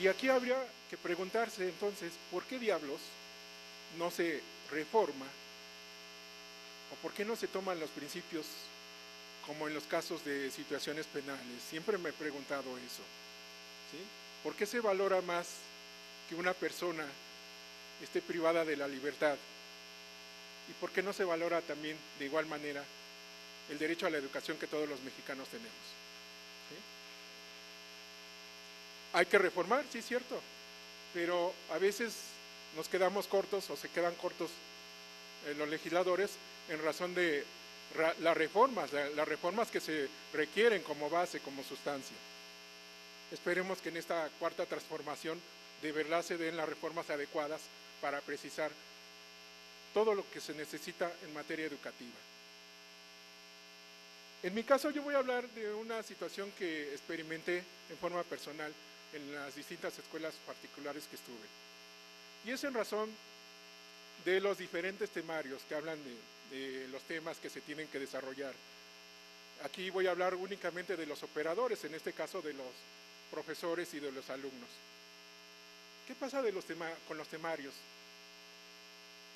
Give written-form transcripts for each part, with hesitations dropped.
Y aquí habría que preguntarse entonces, ¿por qué diablos no se reforma o por qué no se toman los principios como en los casos de situaciones penales? Siempre me he preguntado eso, ¿sí? ¿Por qué se valora más que una persona esté privada de la libertad? ¿Y por qué no se valora también de igual manera el derecho a la educación que todos los mexicanos tenemos? ¿Sí? Hay que reformar, sí, es cierto, pero a veces nos quedamos cortos o se quedan cortos los legisladores en razón de las reformas que se requieren como base, como sustancia. Esperemos que en esta cuarta transformación de verdad se den las reformas adecuadas para precisar todo lo que se necesita en materia educativa. En mi caso yo voy a hablar de una situación que experimenté en forma personal en las distintas escuelas particulares que estuve. Y es en razón de los diferentes temarios que hablan de los temas que se tienen que desarrollar. Aquí voy a hablar únicamente de los operadores, en este caso de los profesores y de los alumnos. ¿Qué pasa con los temarios?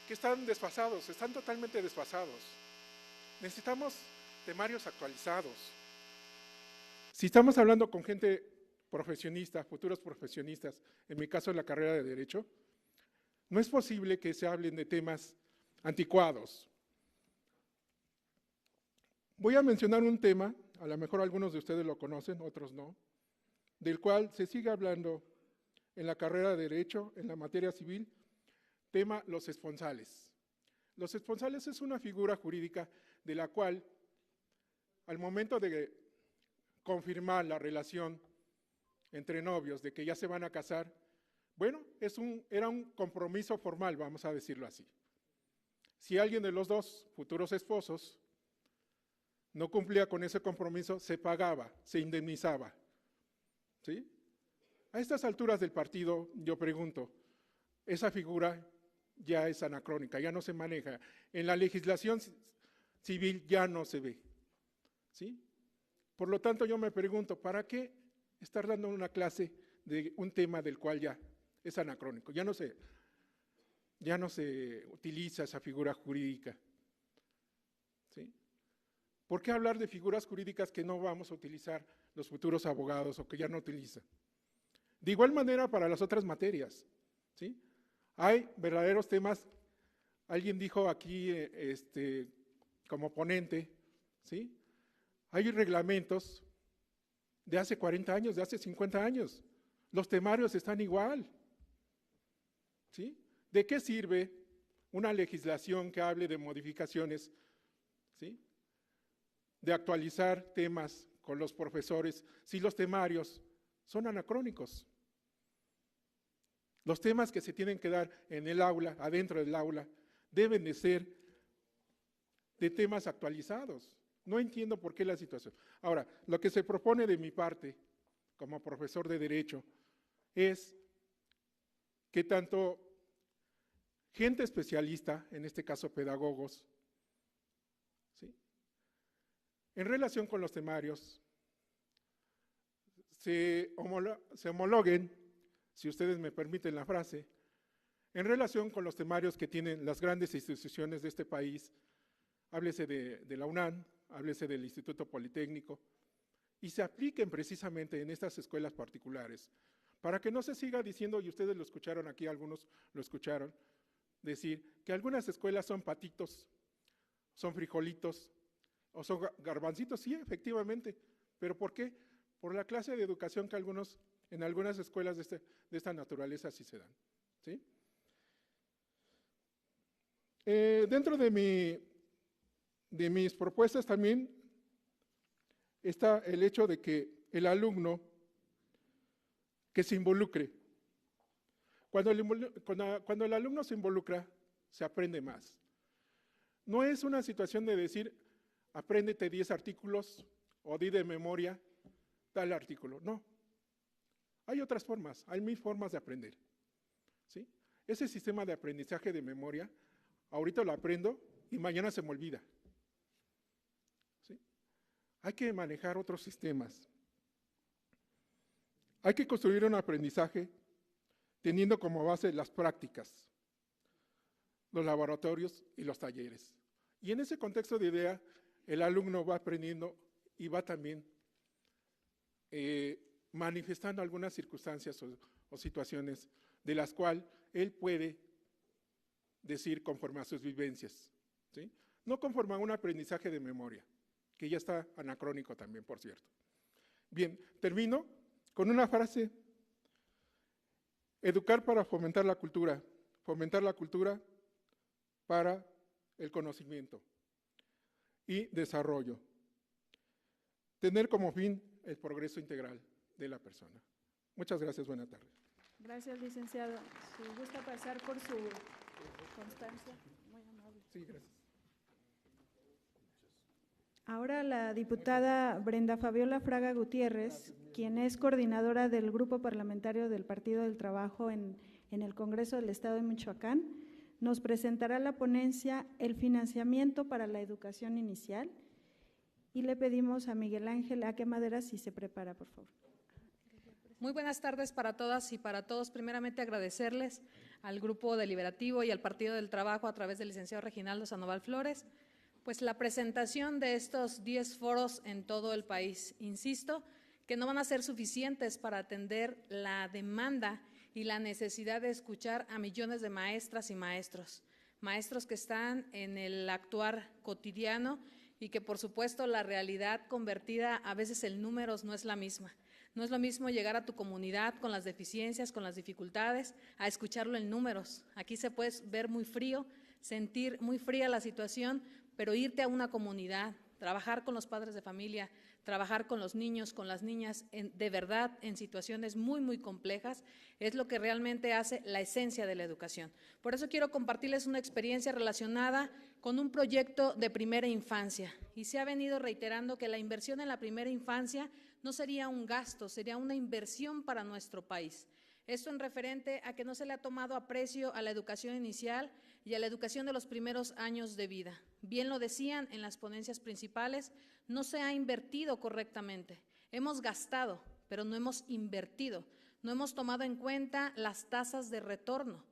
Que están desfasados, están totalmente desfasados. Necesitamos temarios actualizados. Si estamos hablando con gente profesionista, futuros profesionistas, en mi caso en la carrera de Derecho, no es posible que se hablen de temas anticuados. Voy a mencionar un tema, a lo mejor algunos de ustedes lo conocen, otros no, del cual se sigue hablando en la carrera de Derecho, en la materia civil, tema los esponsales. Los esponsales es una figura jurídica de la cual, al momento de confirmar la relación entre novios, de que ya se van a casar, bueno, era un compromiso formal, vamos a decirlo así. Si alguien de los dos futuros esposos no cumplía con ese compromiso, se pagaba, se indemnizaba. ¿Sí? A estas alturas del partido, yo pregunto, esa figura ya es anacrónica, ya no se maneja. En la legislación civil ya no se ve. ¿Sí? Por lo tanto, yo me pregunto, ¿para qué estar dando una clase de un tema del cual ya es anacrónico? Ya no se utiliza esa figura jurídica. ¿Sí? ¿Por qué hablar de figuras jurídicas que no vamos a utilizar los futuros abogados o que ya no utilizan? De igual manera para las otras materias. ¿Sí? Hay verdaderos temas, alguien dijo aquí como ponente, ¿sí? Hay reglamentos de hace 40 años, de hace 50 años. Los temarios están igual. ¿Sí? ¿De qué sirve una legislación que hable de modificaciones, ¿sí? De actualizar temas con los profesores si los temarios son anacrónicos? Los temas que se tienen que dar en el aula, adentro del aula, deben de ser de temas actualizados. No entiendo por qué la situación. Ahora, lo que se propone de mi parte, como profesor de Derecho, es que tanto gente especialista, en este caso pedagogos, ¿sí? En relación con los temarios, se homologuen, si ustedes me permiten la frase, en relación con los temarios que tienen las grandes instituciones de este país, háblese de la UNAM, háblese del Instituto Politécnico, y se apliquen precisamente en estas escuelas particulares, para que no se siga diciendo, y ustedes lo escucharon aquí, algunos lo escucharon, decir que algunas escuelas son patitos, son frijolitos, o son garbancitos, sí, efectivamente, pero ¿por qué? Por la clase de educación que en algunas escuelas de esta naturaleza sí se dan. ¿Sí? Dentro de mis propuestas también está el hecho de que el alumno que se involucre. Cuando el alumno se involucra, se aprende más. No es una situación de decir, apréndete 10 artículos o di de memoria tal artículo. No. Hay otras formas, hay 1000 formas de aprender. ¿Sí? Ese sistema de aprendizaje de memoria, ahorita lo aprendo y mañana se me olvida. ¿Sí? Hay que manejar otros sistemas. Hay que construir un aprendizaje teniendo como base las prácticas, los laboratorios y los talleres. Y en ese contexto de idea, el alumno va aprendiendo y va también manifestando algunas circunstancias o situaciones de las cuales él puede decir conforme a sus vivencias, ¿sí? No conforme a un aprendizaje de memoria, que ya está anacrónico también, por cierto. Bien, termino con una frase: educar para fomentar la cultura para el conocimiento y desarrollo. Tener como fin el progreso integral de la persona. Muchas gracias, buena tarde. Gracias, licenciado. Si gusta pasar por su constancia, muy amable. Sí, gracias. Ahora la diputada Brenda Fabiola Fraga Gutiérrez, quien es coordinadora del Grupo Parlamentario del Partido del Trabajo en el Congreso del Estado de Michoacán, nos presentará la ponencia El financiamiento para la educación inicial, y le pedimos a Miguel Ángel Aque Madera si se prepara, por favor. Muy buenas tardes para todas y para todos. Primeramente agradecerles al Grupo Deliberativo y al Partido del Trabajo a través del licenciado Reginaldo Sandoval Flores, pues la presentación de estos 10 foros en todo el país. Insisto que no van a ser suficientes para atender la demanda y la necesidad de escuchar a millones de maestras y maestros que están en el actuar cotidiano y que por supuesto la realidad convertida a veces en números no es la misma. No es lo mismo llegar a tu comunidad con las deficiencias, con las dificultades, a escucharlo en números. Aquí se puede ver muy frío, sentir muy fría la situación, pero irte a una comunidad, trabajar con los padres de familia, trabajar con los niños, con las niñas, de verdad en situaciones muy, muy complejas, es lo que realmente hace la esencia de la educación. Por eso quiero compartirles una experiencia relacionada con un proyecto de primera infancia. Y se ha venido reiterando que la inversión en la primera infancia no sería un gasto, sería una inversión para nuestro país. Esto en referente a que no se le ha tomado aprecio a la educación inicial y a la educación de los primeros años de vida. Bien lo decían en las ponencias principales, no se ha invertido correctamente. Hemos gastado, pero no hemos invertido. No hemos tomado en cuenta las tasas de retorno,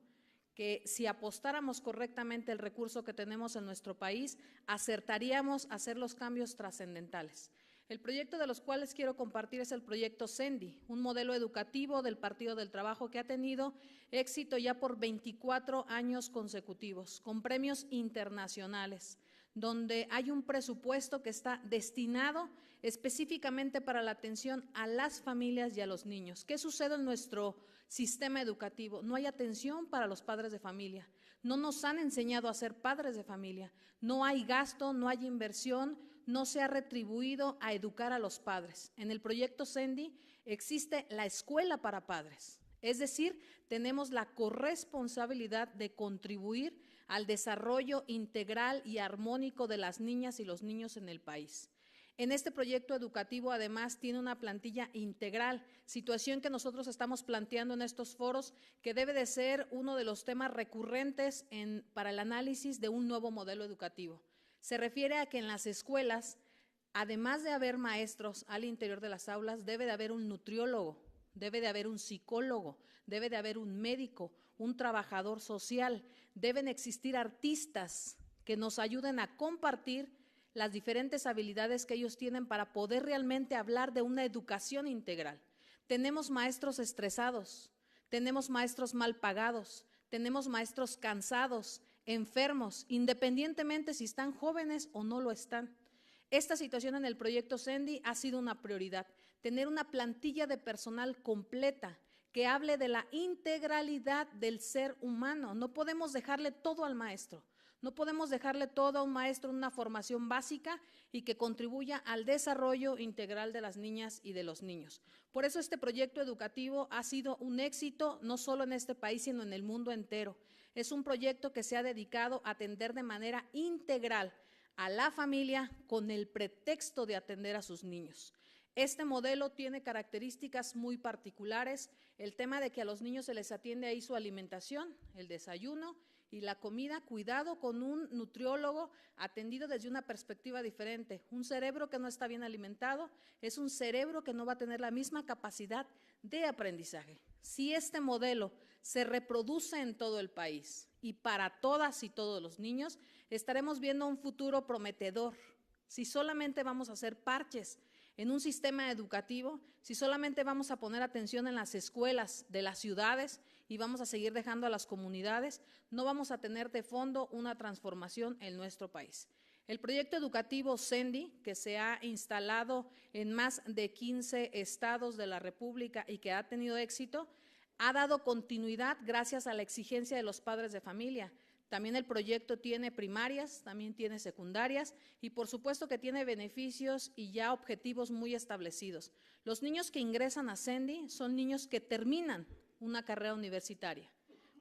que si apostáramos correctamente el recurso que tenemos en nuestro país, acertaríamos a hacer los cambios trascendentales. El proyecto de los cuales quiero compartir es el proyecto CENDI, un modelo educativo del Partido del Trabajo que ha tenido éxito ya por 24 años consecutivos, con premios internacionales, donde hay un presupuesto que está destinado específicamente para la atención a las familias y a los niños. ¿Qué sucede en nuestro sistema educativo? No hay atención para los padres de familia, no nos han enseñado a ser padres de familia, no hay gasto, no hay inversión, no se ha retribuido a educar a los padres. En el proyecto CENDI existe la escuela para padres, es decir, tenemos la corresponsabilidad de contribuir al desarrollo integral y armónico de las niñas y los niños en el país. En este proyecto educativo, además, tiene una plantilla integral, situación que nosotros estamos planteando en estos foros, que debe de ser uno de los temas recurrentes para el análisis de un nuevo modelo educativo. Se refiere a que en las escuelas, además de haber maestros al interior de las aulas, debe de haber un nutriólogo, debe de haber un psicólogo, debe de haber un médico, un trabajador social, deben existir artistas que nos ayuden a compartir las diferentes habilidades que ellos tienen para poder realmente hablar de una educación integral. Tenemos maestros estresados, tenemos maestros mal pagados, tenemos maestros cansados, enfermos, independientemente si están jóvenes o no lo están. Esta situación en el proyecto CENDI ha sido una prioridad, tener una plantilla de personal completa que hable de la integralidad del ser humano. No podemos dejarle todo al maestro. No podemos dejarle todo a un maestro en una formación básica y que contribuya al desarrollo integral de las niñas y de los niños. Por eso este proyecto educativo ha sido un éxito no solo en este país, sino en el mundo entero. Es un proyecto que se ha dedicado a atender de manera integral a la familia con el pretexto de atender a sus niños. Este modelo tiene características muy particulares, el tema de que a los niños se les atiende ahí su alimentación, el desayuno y la comida, cuidado con un nutriólogo atendido desde una perspectiva diferente. Un cerebro que no está bien alimentado es un cerebro que no va a tener la misma capacidad de aprendizaje. Si este modelo se reproduce en todo el país y para todas y todos los niños, estaremos viendo un futuro prometedor. Si solamente vamos a hacer parches en un sistema educativo, si solamente vamos a poner atención en las escuelas de las ciudades y vamos a seguir dejando a las comunidades, no vamos a tener de fondo una transformación en nuestro país. El proyecto educativo CENDI, que se ha instalado en más de 15 estados de la República y que ha tenido éxito, ha dado continuidad gracias a la exigencia de los padres de familia. También el proyecto tiene primarias, también tiene secundarias y por supuesto que tiene beneficios y ya objetivos muy establecidos. Los niños que ingresan a CENDI son niños que terminan una carrera universitaria.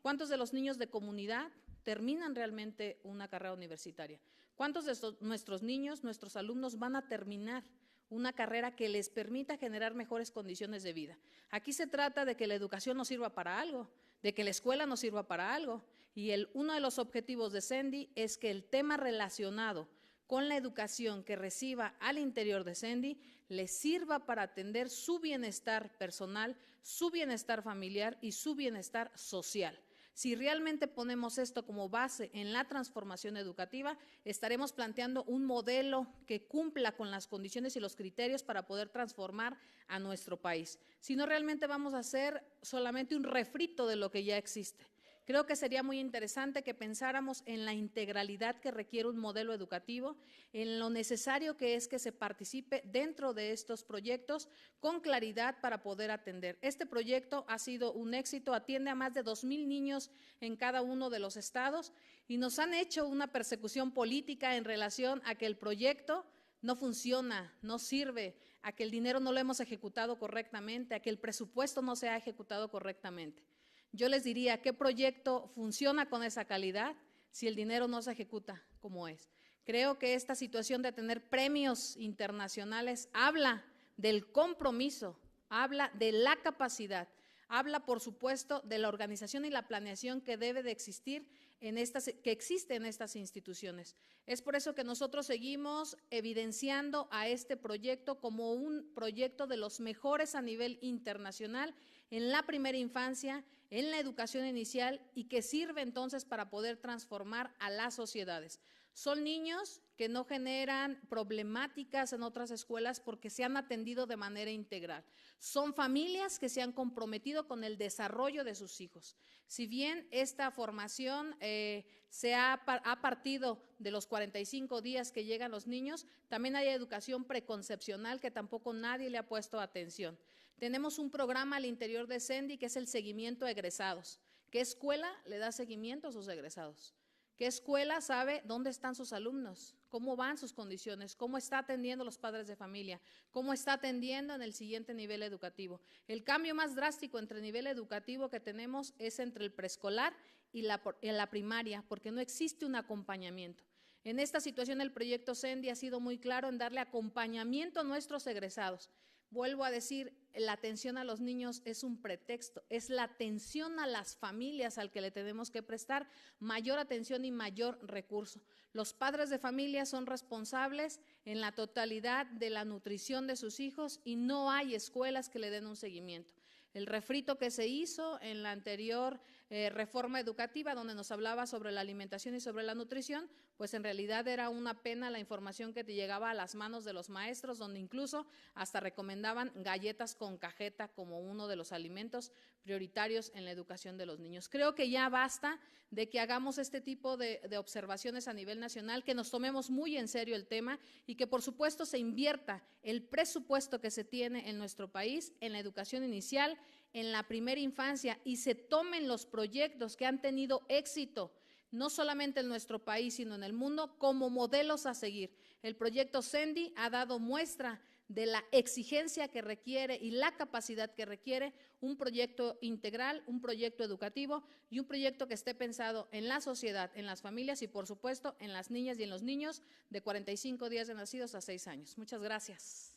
¿Cuántos de los niños de comunidad terminan realmente una carrera universitaria? ¿Cuántos de nuestros niños, nuestros alumnos van a terminar una carrera que les permita generar mejores condiciones de vida? Aquí se trata de que la educación nos sirva para algo, de que la escuela nos sirva para algo. Y uno de los objetivos de CENDI es que el tema relacionado con la educación que reciba al interior de CENDI les sirva para atender su bienestar personal, su bienestar familiar y su bienestar social. Si realmente ponemos esto como base en la transformación educativa, estaremos planteando un modelo que cumpla con las condiciones y los criterios para poder transformar a nuestro país. Si no, realmente vamos a hacer solamente un refrito de lo que ya existe. Creo que sería muy interesante que pensáramos en la integralidad que requiere un modelo educativo, en lo necesario que es que se participe dentro de estos proyectos con claridad para poder atender. Este proyecto ha sido un éxito, atiende a más de 2,000 niños en cada uno de los estados y nos han hecho una persecución política en relación a que el proyecto no funciona, no sirve, a que el dinero no lo hemos ejecutado correctamente, a que el presupuesto no se ha ejecutado correctamente. Yo les diría, ¿qué proyecto funciona con esa calidad si el dinero no se ejecuta como es? Creo que esta situación de tener premios internacionales habla del compromiso, habla de la capacidad, habla, por supuesto, de la organización y la planeación que debe de existir que existe en estas instituciones. Es por eso que nosotros seguimos evidenciando a este proyecto como un proyecto de los mejores a nivel internacional en la primera infancia, en la educación inicial y que sirve entonces para poder transformar a las sociedades. Son niños que no generan problemáticas en otras escuelas porque se han atendido de manera integral. Son familias que se han comprometido con el desarrollo de sus hijos. Si bien esta formación se ha partido de los 45 días que llegan los niños, también hay educación preconcepcional que tampoco nadie le ha puesto atención. Tenemos un programa al interior de CENDI que es el seguimiento a egresados. ¿Qué escuela le da seguimiento a sus egresados? ¿Qué escuela sabe dónde están sus alumnos? ¿Cómo van sus condiciones? ¿Cómo está atendiendo a los padres de familia? ¿Cómo está atendiendo en el siguiente nivel educativo? El cambio más drástico entre el nivel educativo que tenemos es entre el preescolar y la primaria, porque no existe un acompañamiento. En esta situación el proyecto CENDI ha sido muy claro en darle acompañamiento a nuestros egresados. Vuelvo a decir, la atención a los niños es un pretexto, es la atención a las familias al que le tenemos que prestar mayor atención y mayor recurso. Los padres de familia son responsables en la totalidad de la nutrición de sus hijos y no hay escuelas que le den un seguimiento. El refrito que se hizo en la anterior reforma educativa, donde nos hablaba sobre la alimentación y sobre la nutrición, pues en realidad era una pena la información que te llegaba a las manos de los maestros, donde incluso hasta recomendaban galletas con cajeta como uno de los alimentos prioritarios en la educación de los niños. Creo que ya basta de que hagamos este tipo de observaciones a nivel nacional, que nos tomemos muy en serio el tema y que por supuesto se invierta el presupuesto que se tiene en nuestro país en la educación inicial, en la primera infancia y se tomen los proyectos que han tenido éxito, no solamente en nuestro país, sino en el mundo, como modelos a seguir. El proyecto CENDI ha dado muestra de la exigencia que requiere y la capacidad que requiere un proyecto integral, un proyecto educativo y un proyecto que esté pensado en la sociedad, en las familias y, por supuesto, en las niñas y en los niños de 45 días de nacidos a 6 años. Muchas gracias.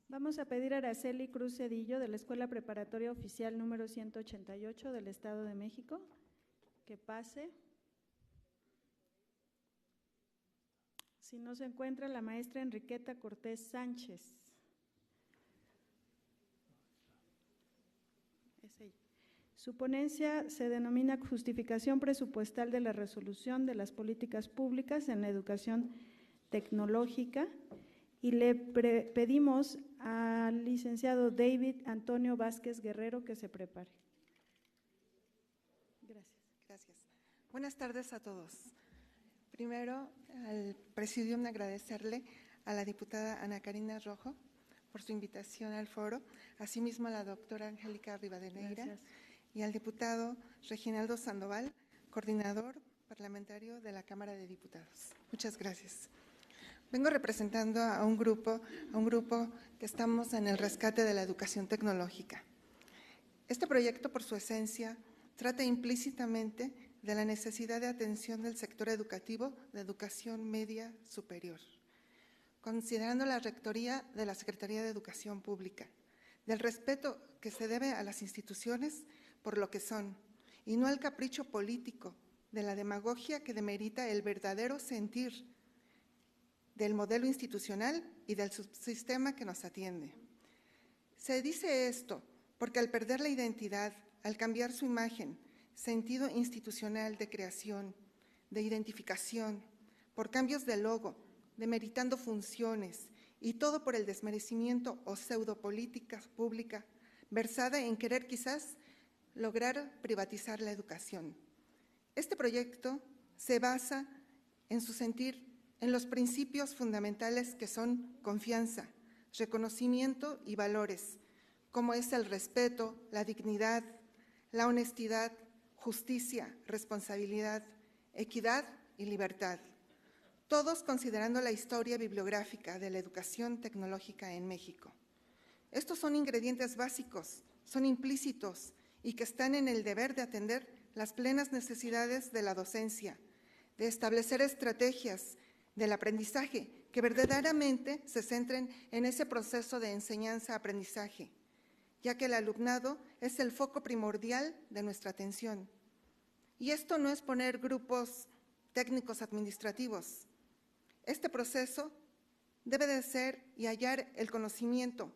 Vamos a pedir a Araceli Cruz Cedillo, de la Escuela Preparatoria Oficial número 188 del Estado de México, que pase. Si no se encuentra, la maestra Enriqueta Cortés Sánchez. Es ella. Su ponencia se denomina Justificación presupuestal de la resolución de las políticas públicas en la educación tecnológica, y le pedimos al licenciado David Antonio Vázquez Guerrero que se prepare. Gracias. Gracias. Buenas tardes a todos. Primero, al Presidium agradecerle a la diputada Ana Karina Rojo por su invitación al foro, asimismo a la doctora Angélica Rivadeneira. Gracias. Y al diputado Reginaldo Sandoval, coordinador parlamentario de la Cámara de Diputados. Muchas gracias. Vengo representando a un grupo que estamos en el rescate de la educación tecnológica. Este proyecto, por su esencia, trata implícitamente de la necesidad de atención del sector educativo de educación media superior, considerando la rectoría de la Secretaría de Educación Pública, del respeto que se debe a las instituciones por lo que son, y no al capricho político de la demagogia que demerita el verdadero sentir del modelo institucional y del subsistema que nos atiende. Se dice esto porque al perder la identidad, al cambiar su imagen, sentido institucional de creación, de identificación, por cambios de logo, demeritando funciones y todo por el desmerecimiento o pseudopolítica pública versada en querer quizás lograr privatizar la educación. Este proyecto se basa en su sentir en los principios fundamentales que son confianza, reconocimiento y valores, como es el respeto, la dignidad, la honestidad, justicia, responsabilidad, equidad y libertad, todos considerando la historia bibliográfica de la educación tecnológica en México. Estos son ingredientes básicos, son implícitos y que están en el deber de atender las plenas necesidades de la docencia, de establecer estrategias del aprendizaje que verdaderamente se centren en ese proceso de enseñanza-aprendizaje, ya que el alumnado es el foco primordial de nuestra atención. Y esto no es poner grupos técnicos administrativos. Este proceso debe de ser y hallar el conocimiento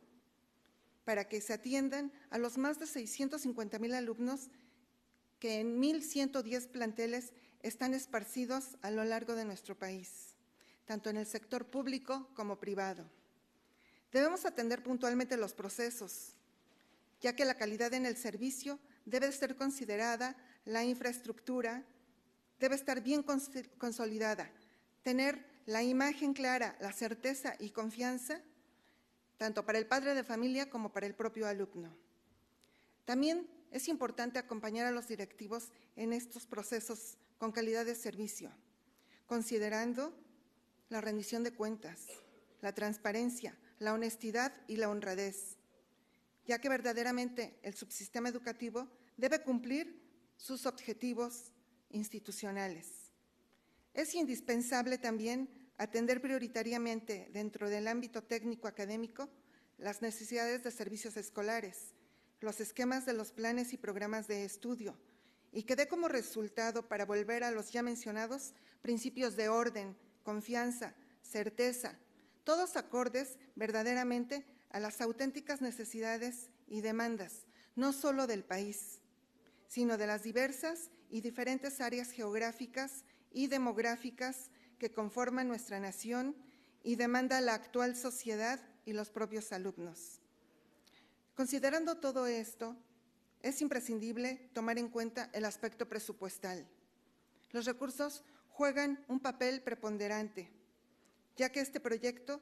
para que se atiendan a los más de 650,000 alumnos que en 1,110 planteles están esparcidos a lo largo de nuestro país, tanto en el sector público como privado. Debemos atender puntualmente los procesos, ya que la calidad en el servicio debe ser considerada, la infraestructura debe estar bien consolidada, tener la imagen clara, la certeza y confianza, tanto para el padre de familia como para el propio alumno. También es importante acompañar a los directivos en estos procesos con calidad de servicio, considerando la rendición de cuentas, la transparencia, la honestidad y la honradez, ya que verdaderamente el subsistema educativo debe cumplir sus objetivos institucionales. Es indispensable también atender prioritariamente dentro del ámbito técnico-académico las necesidades de servicios escolares, los esquemas de los planes y programas de estudio, y que dé como resultado, para volver a los ya mencionados, principios de orden, confianza, certeza, todos acordes verdaderamente a las auténticas necesidades y demandas, no solo del país, sino de las diversas y diferentes áreas geográficas y demográficas que conforman nuestra nación y demanda la actual sociedad y los propios alumnos. Considerando todo esto, es imprescindible tomar en cuenta el aspecto presupuestal. Los recursos juegan un papel preponderante, ya que este proyecto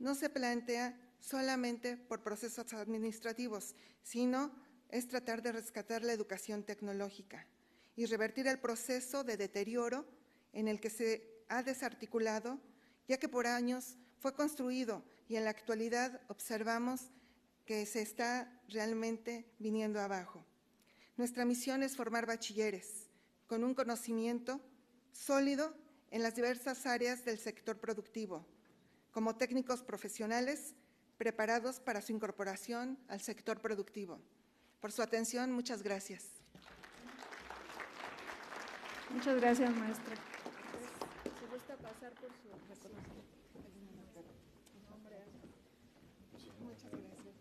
no se plantea solamente por procesos administrativos, sino es tratar de rescatar la educación tecnológica y revertir el proceso de deterioro en el que se ha desarticulado, ya que por años fue construido y en la actualidad observamos que se está realmente viniendo abajo. Nuestra misión es formar bachilleres con un conocimiento sólido en las diversas áreas del sector productivo, como técnicos profesionales, preparados para su incorporación al sector productivo. Por su atención, muchas gracias. Muchas gracias, maestra. ¿Se gusta pasar por su reconocimiento? Muchas gracias.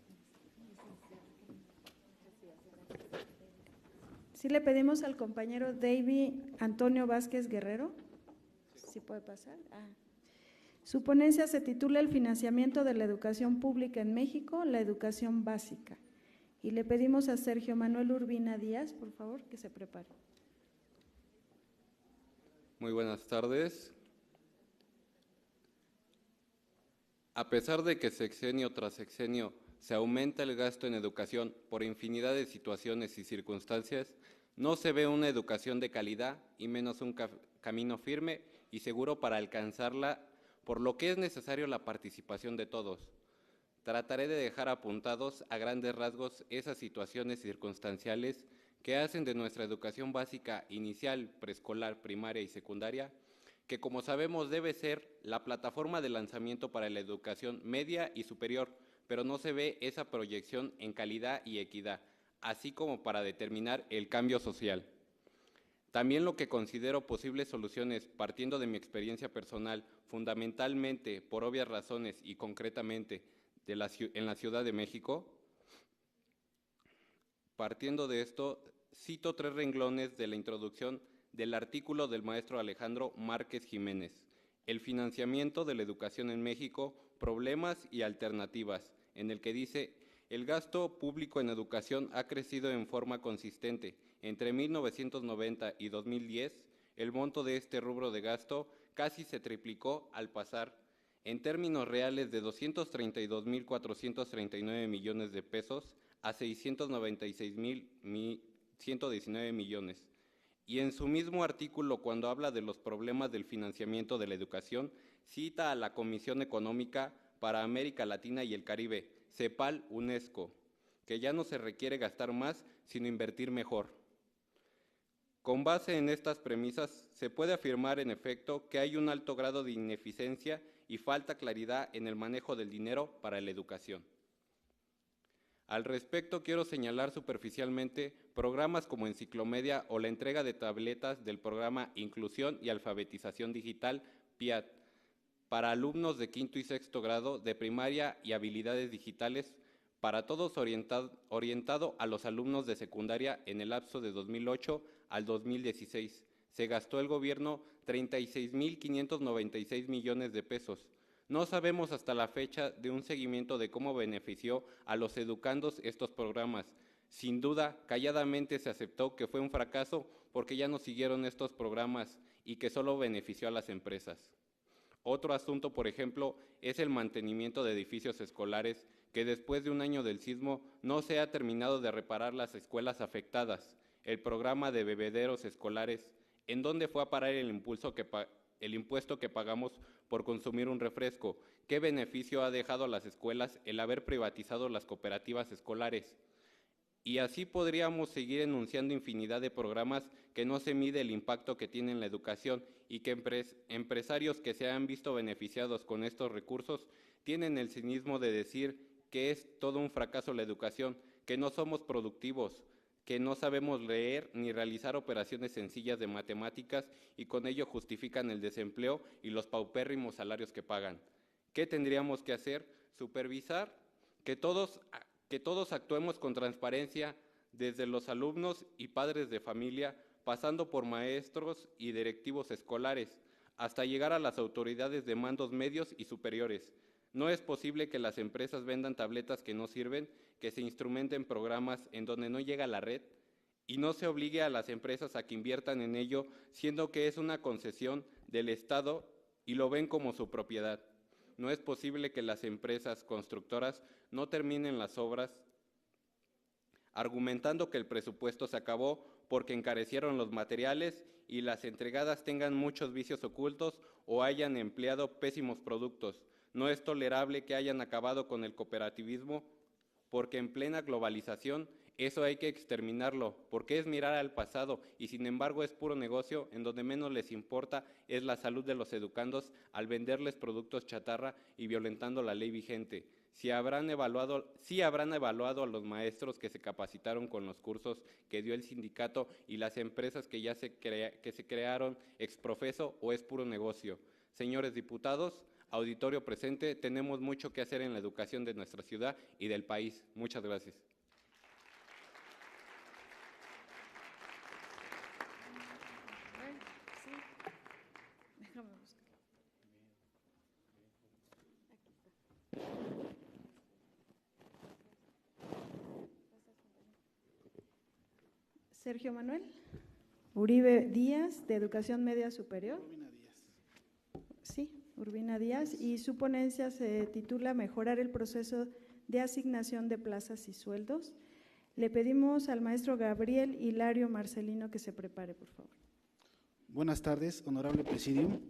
Sí, le pedimos al compañero David Antonio Vázquez Guerrero. ¿Sí puede pasar? Su ponencia se titula El financiamiento de la educación pública en México, la educación básica. Y le pedimos a Sergio Manuel Urbina Díaz, por favor, que se prepare. Muy buenas tardes. A pesar de que sexenio tras sexenio se aumenta el gasto en educación por infinidad de situaciones y circunstancias, no se ve una educación de calidad y menos un camino firme y seguro para alcanzarla, por lo que es necesario la participación de todos. Trataré de dejar apuntados a grandes rasgos esas situaciones circunstanciales que hacen de nuestra educación básica inicial, preescolar, primaria y secundaria, que como sabemos debe ser la plataforma de lanzamiento para la educación media y superior, pero no se ve esa proyección en calidad y equidad, así como para determinar el cambio social. También lo que considero posibles soluciones, partiendo de mi experiencia personal, fundamentalmente por obvias razones y concretamente en la Ciudad de México. Partiendo de esto, cito 3 renglones de la introducción del artículo del maestro Alejandro Márquez Jiménez, El financiamiento de la educación en México, problemas y alternativas, en el que dice: el gasto público en educación ha crecido en forma consistente. Entre 1990 y 2010, el monto de este rubro de gasto casi se triplicó al pasar, en términos reales, de 232.439 millones de pesos a 696.119 millones. Y en su mismo artículo, cuando habla de los problemas del financiamiento de la educación, cita a la Comisión Económica para América Latina y el Caribe, CEPAL UNESCO, que ya no se requiere gastar más, sino invertir mejor. Con base en estas premisas, se puede afirmar en efecto que hay un alto grado de ineficiencia y falta claridad en el manejo del dinero para la educación. Al respecto, quiero señalar superficialmente programas como Enciclomedia o la entrega de tabletas del programa Inclusión y Alfabetización Digital, PIAD, para alumnos de quinto y sexto grado de primaria y habilidades digitales para todos, orientado a los alumnos de secundaria en el lapso de 2008 al 2016. Se gastó el gobierno 36.596 millones de pesos. No sabemos hasta la fecha de un seguimiento de cómo benefició a los educandos estos programas. Sin duda, calladamente se aceptó que fue un fracaso porque ya no siguieron estos programas y que solo benefició a las empresas. Otro asunto, por ejemplo, es el mantenimiento de edificios escolares, que después de un año del sismo no se ha terminado de reparar las escuelas afectadas. El programa de bebederos escolares, ¿en dónde fue a parar el impuesto que pagamos por consumir un refresco? ¿Qué beneficio ha dejado a las escuelas el haber privatizado las cooperativas escolares? Y así podríamos seguir enunciando infinidad de programas que no se mide el impacto que tiene en la educación y que empresarios que se han visto beneficiados con estos recursos tienen el cinismo de decir que es todo un fracaso la educación, que no somos productivos, que no sabemos leer ni realizar operaciones sencillas de matemáticas y con ello justifican el desempleo y los paupérrimos salarios que pagan. ¿Qué tendríamos que hacer? Supervisar que todos actuemos con transparencia, desde los alumnos y padres de familia, pasando por maestros y directivos escolares, hasta llegar a las autoridades de mandos medios y superiores. No es posible que las empresas vendan tabletas que no sirven, que se instrumenten programas en donde no llega la red y no se obligue a las empresas a que inviertan en ello, siendo que es una concesión del Estado y lo ven como su propiedad. No es posible que las empresas constructoras no terminen las obras argumentando que el presupuesto se acabó porque encarecieron los materiales y las entregadas tengan muchos vicios ocultos o hayan empleado pésimos productos. No es tolerable que hayan acabado con el cooperativismo porque en plena globalización Eso hay que exterminarlo, porque es mirar al pasado y sin embargo es puro negocio. En donde menos les importa es la salud de los educandos al venderles productos chatarra y violentando la ley vigente. Sí habrán evaluado a los maestros que se capacitaron con los cursos que dio el sindicato y las empresas que se crearon ex profeso, o es puro negocio. Señores diputados, auditorio presente, tenemos mucho que hacer en la educación de nuestra ciudad y del país. Muchas gracias. Sergio Manuel Uribe Díaz, de Educación Media Superior. Urbina Díaz. Sí, Urbina Díaz, y su ponencia se titula Mejorar el proceso de asignación de plazas y sueldos. Le pedimos al maestro Gabriel Hilario Marcelino que se prepare, por favor. Buenas tardes, honorable presidium,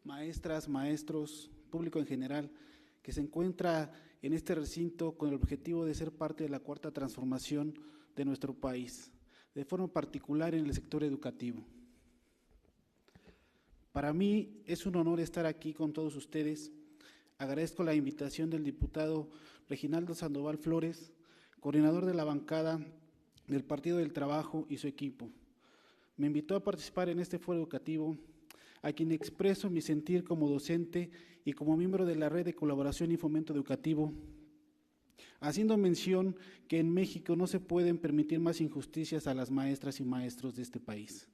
maestras, maestros, público en general, que se encuentra en este recinto con el objetivo de ser parte de la cuarta transformación de nuestro país, de forma particular en el sector educativo. Para mí es un honor estar aquí con todos ustedes. Agradezco la invitación del diputado Reginaldo Sandoval Flores, coordinador de la bancada del Partido del Trabajo, y su equipo. Me invitó a participar en este foro educativo, a quien expreso mi sentir como docente y como miembro de la Red de Colaboración y Fomento Educativo, haciendo mención que en México no se pueden permitir más injusticias a las maestras y maestros de este país.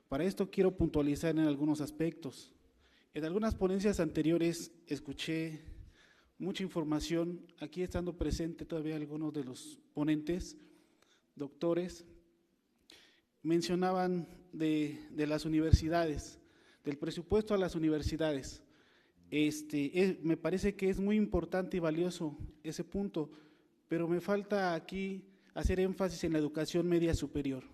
Para esto quiero puntualizar en algunos aspectos. En algunas ponencias anteriores escuché mucha información, aquí estando presente todavía algunos de los ponentes, doctores, mencionaban de las universidades, del presupuesto a las universidades. Me parece que es muy importante y valioso ese punto, pero me falta aquí hacer énfasis en la educación media superior.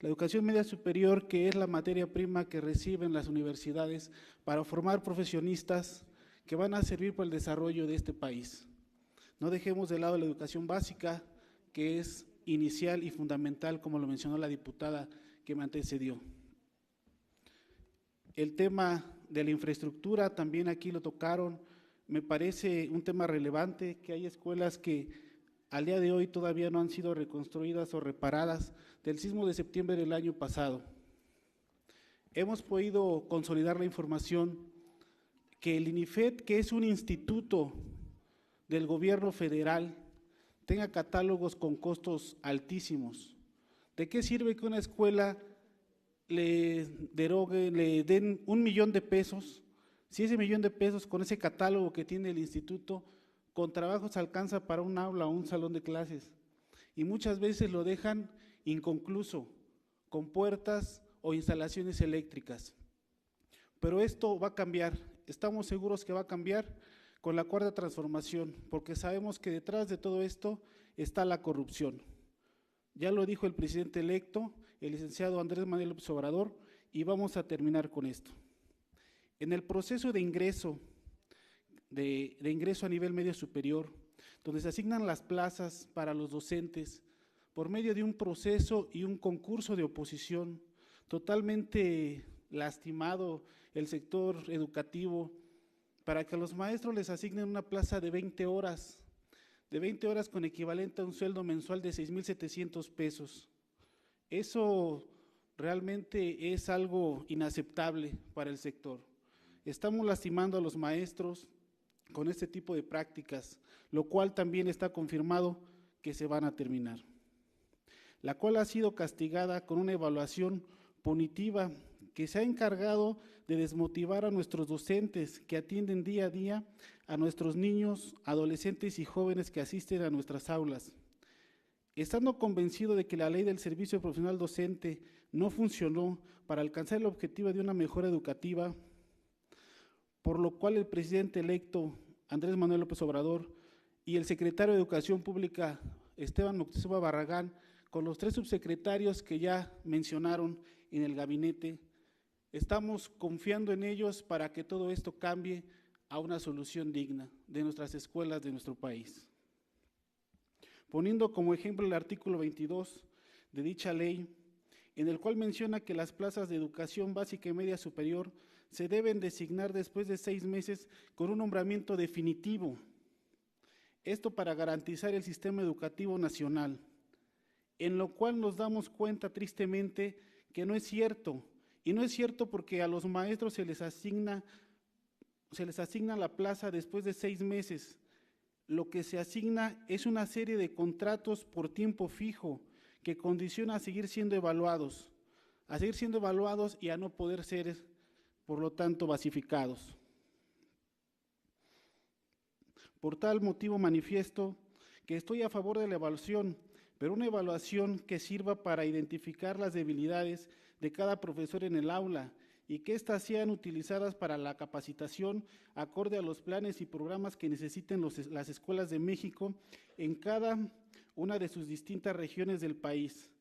La educación media superior, que es la materia prima que reciben las universidades para formar profesionistas que van a servir para el desarrollo de este país. No dejemos de lado la educación básica, que es inicial y fundamental, como lo mencionó la diputada que me antecedió. El tema de la infraestructura también aquí lo tocaron. Me parece un tema relevante, que hay escuelas que al día de hoy todavía no han sido reconstruidas o reparadas del sismo de septiembre del año pasado. Hemos podido consolidar la información que el INIFED, que es un instituto del gobierno federal, tenga catálogos con costos altísimos. ¿De qué sirve que una escuela le den $1 millón si ese $1 millón con ese catálogo que tiene el instituto con trabajos alcanza para un aula o un salón de clases? Y muchas veces lo dejan inconcluso, con puertas o instalaciones eléctricas. Pero esto va a cambiar, estamos seguros que va a cambiar con la cuarta transformación, porque sabemos que detrás de todo esto está la corrupción. Ya lo dijo el presidente electo, el licenciado Andrés Manuel López Obrador, y vamos a terminar con esto. En el proceso de ingreso a nivel medio superior, donde se asignan las plazas para los docentes por medio de un proceso y un concurso de oposición, totalmente lastimado el sector educativo, para que a los maestros les asignen una plaza de 20 horas con equivalente a un sueldo mensual de 6,700 pesos. Eso realmente es algo inaceptable para el sector. Estamos lastimando a los maestros con este tipo de prácticas, lo cual también está confirmado que se van a terminar, la cual ha sido castigada con una evaluación punitiva que se ha encargado de desmotivar a nuestros docentes que atienden día a día a nuestros niños, adolescentes y jóvenes que asisten a nuestras aulas. Estando convencido de que la ley del servicio profesional docente no funcionó para alcanzar el objetivo de una mejora educativa, por lo cual el presidente electo Andrés Manuel López Obrador y el secretario de Educación Pública Esteban Moctezuma Barragán, con los 3 subsecretarios que ya mencionaron en el gabinete, estamos confiando en ellos para que todo esto cambie a una solución digna de nuestras escuelas de nuestro país. poniendo como ejemplo el artículo 22 de dicha ley, en el cual menciona que las plazas de educación básica y media superior se deben designar después de 6 meses con un nombramiento definitivo. Esto para garantizar el sistema educativo nacional, en lo cual nos damos cuenta tristemente que no es cierto, y no es cierto porque a los maestros se les asigna la plaza después de 6 meses. Lo que se asigna es una serie de contratos por tiempo fijo que condiciona a seguir siendo evaluados y a no poder ser, por lo tanto, basificados. Por tal motivo manifiesto que estoy a favor de la evaluación, pero una evaluación que sirva para identificar las debilidades de cada profesor en el aula y que éstas sean utilizadas para la capacitación acorde a los planes y programas que necesiten las escuelas de México en cada una de sus distintas regiones del país.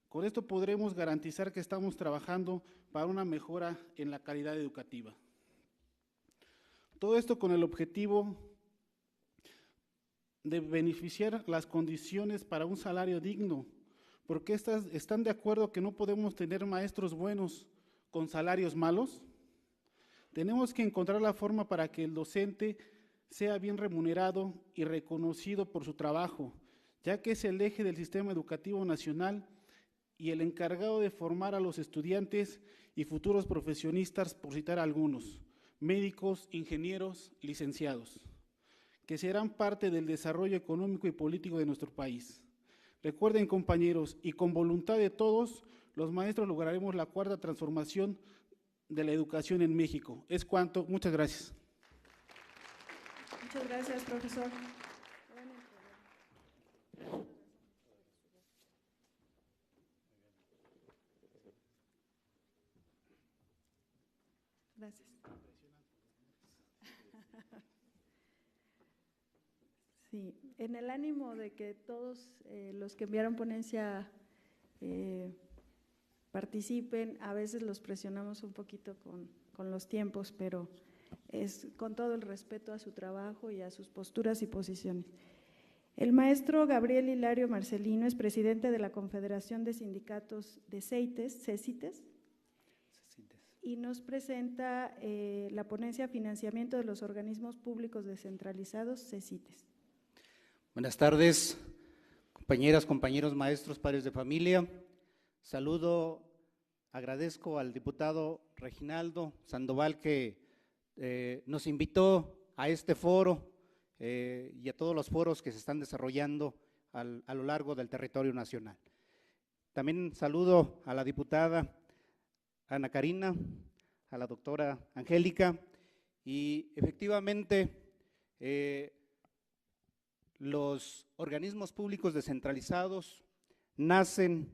Con esto podremos garantizar que estamos trabajando para una mejora en la calidad educativa. Todo esto con el objetivo de beneficiar las condiciones para un salario digno, porque están de acuerdo que no podemos tener maestros buenos con salarios malos. Tenemos que encontrar la forma para que el docente sea bien remunerado y reconocido por su trabajo, ya que es el eje del sistema educativo nacional y el encargado de formar a los estudiantes y futuros profesionistas, por citar algunos, médicos, ingenieros, licenciados, que serán parte del desarrollo económico y político de nuestro país. Recuerden, compañeros, y con voluntad de todos, los maestros lograremos la cuarta transformación de la educación en México. Es cuanto. Muchas gracias. Muchas gracias, profesor. Gracias. Sí, en el ánimo de que todos los que enviaron ponencia participen, a veces los presionamos un poquito con los tiempos, pero es con todo el respeto a su trabajo y a sus posturas y posiciones. El maestro Gabriel Hilario Marcelino es presidente de la Confederación de Sindicatos de CECITES, y nos presenta la ponencia Financiamiento de los Organismos Públicos Descentralizados, CECITES. Buenas tardes, compañeras, compañeros, maestros, padres de familia. Saludo, agradezco al diputado Reginaldo Sandoval que nos invitó a este foro y a todos los foros que se están desarrollando a lo largo del territorio nacional. También saludo a la diputada Ana Karina, a la doctora Angélica, y efectivamente los organismos públicos descentralizados nacen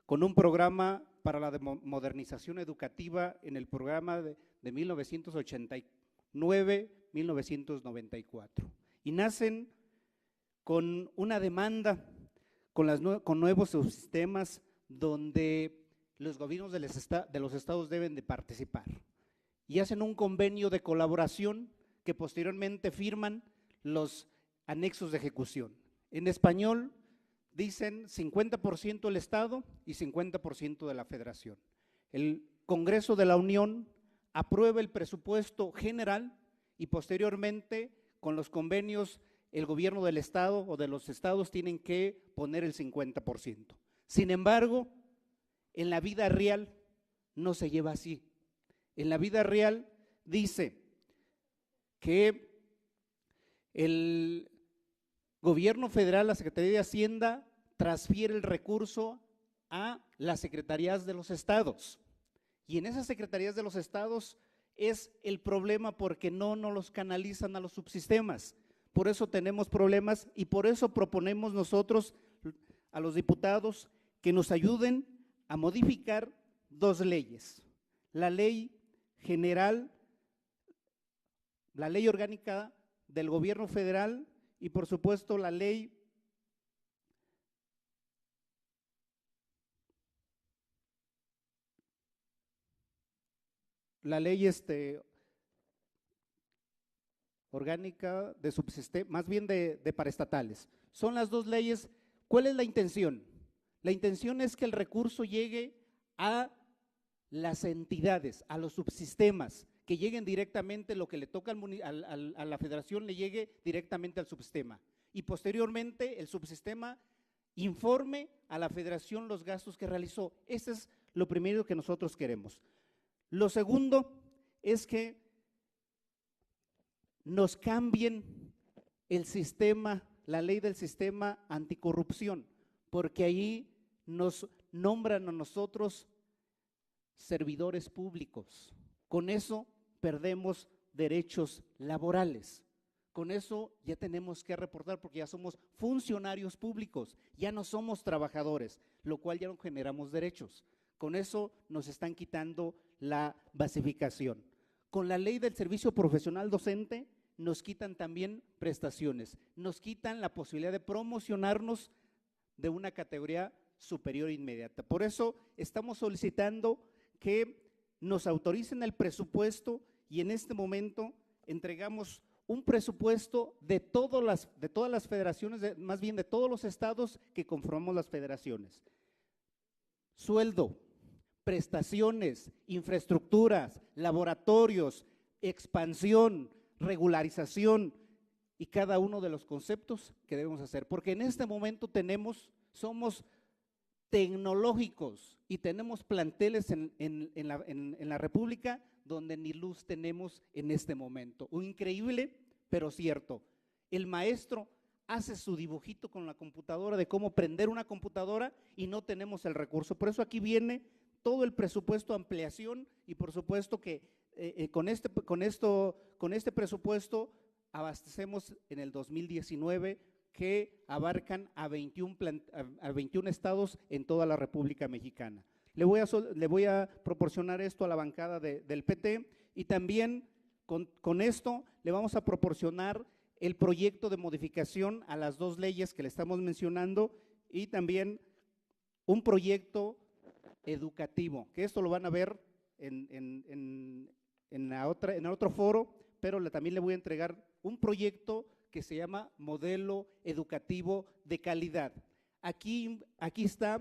con un programa para la modernización educativa en el programa de 1989-1994, y nacen con una demanda, con nuevos subsistemas donde los gobiernos de los estados deben de participar, y hacen un convenio de colaboración que posteriormente firman los anexos de ejecución. En español dicen 50% el Estado y 50% de la Federación. El Congreso de la Unión aprueba el presupuesto general y posteriormente con los convenios el gobierno del Estado o de los estados tienen que poner el 50%. Sin embargo, en la vida real no se lleva así. En la vida real dice que el gobierno federal, la Secretaría de Hacienda, transfiere el recurso a las secretarías de los estados. Y en esas secretarías de los estados es el problema porque no nos los canalizan a los subsistemas. Por eso tenemos problemas y por eso proponemos nosotros a los diputados que nos ayuden a modificar dos leyes. La ley general, la ley orgánica del gobierno federal y por supuesto la ley orgánica de subsistemas, más bien de paraestatales. Son las dos leyes ¿Cuál es la intención? La intención es que el recurso llegue a las entidades, a los subsistemas, que lleguen directamente, lo que le toca a la federación le llegue directamente al subsistema. Y posteriormente el subsistema informe a la federación los gastos que realizó. Ese es lo primero que nosotros queremos. Lo segundo es que nos cambien el sistema, la ley del sistema anticorrupción, porque ahí nos nombran a nosotros servidores públicos. Con eso perdemos derechos laborales. Con eso ya tenemos que reportar porque ya somos funcionarios públicos, ya no somos trabajadores, lo cual ya no generamos derechos. Con eso nos están quitando la basificación. Con la ley del servicio profesional docente nos quitan también prestaciones, nos quitan la posibilidad de promocionarnos de una categoría superior inmediata. Por eso estamos solicitando que nos autoricen el presupuesto y en este momento entregamos un presupuesto de todas las federaciones, más bien de todos los estados que conformamos las federaciones. Sueldo, prestaciones, infraestructuras, laboratorios, expansión, regularización y cada uno de los conceptos que debemos hacer. Porque en este momento somos tecnológicos y tenemos planteles en la República donde ni luz tenemos en este momento. Increíble, pero cierto. El maestro hace su dibujito con la computadora de cómo prender una computadora y no tenemos el recurso. Por eso aquí viene todo el presupuesto, ampliación y por supuesto que con este presupuesto abastecemos en el 2019 que abarcan a 21 estados en toda la República Mexicana. Le voy a proporcionar esto a la bancada del PT y también con esto le vamos a proporcionar el proyecto de modificación a las dos leyes que le estamos mencionando y también un proyecto educativo, que esto lo van a ver en otro foro, pero también le voy a entregar un proyecto que se llama Modelo Educativo de Calidad. Aquí está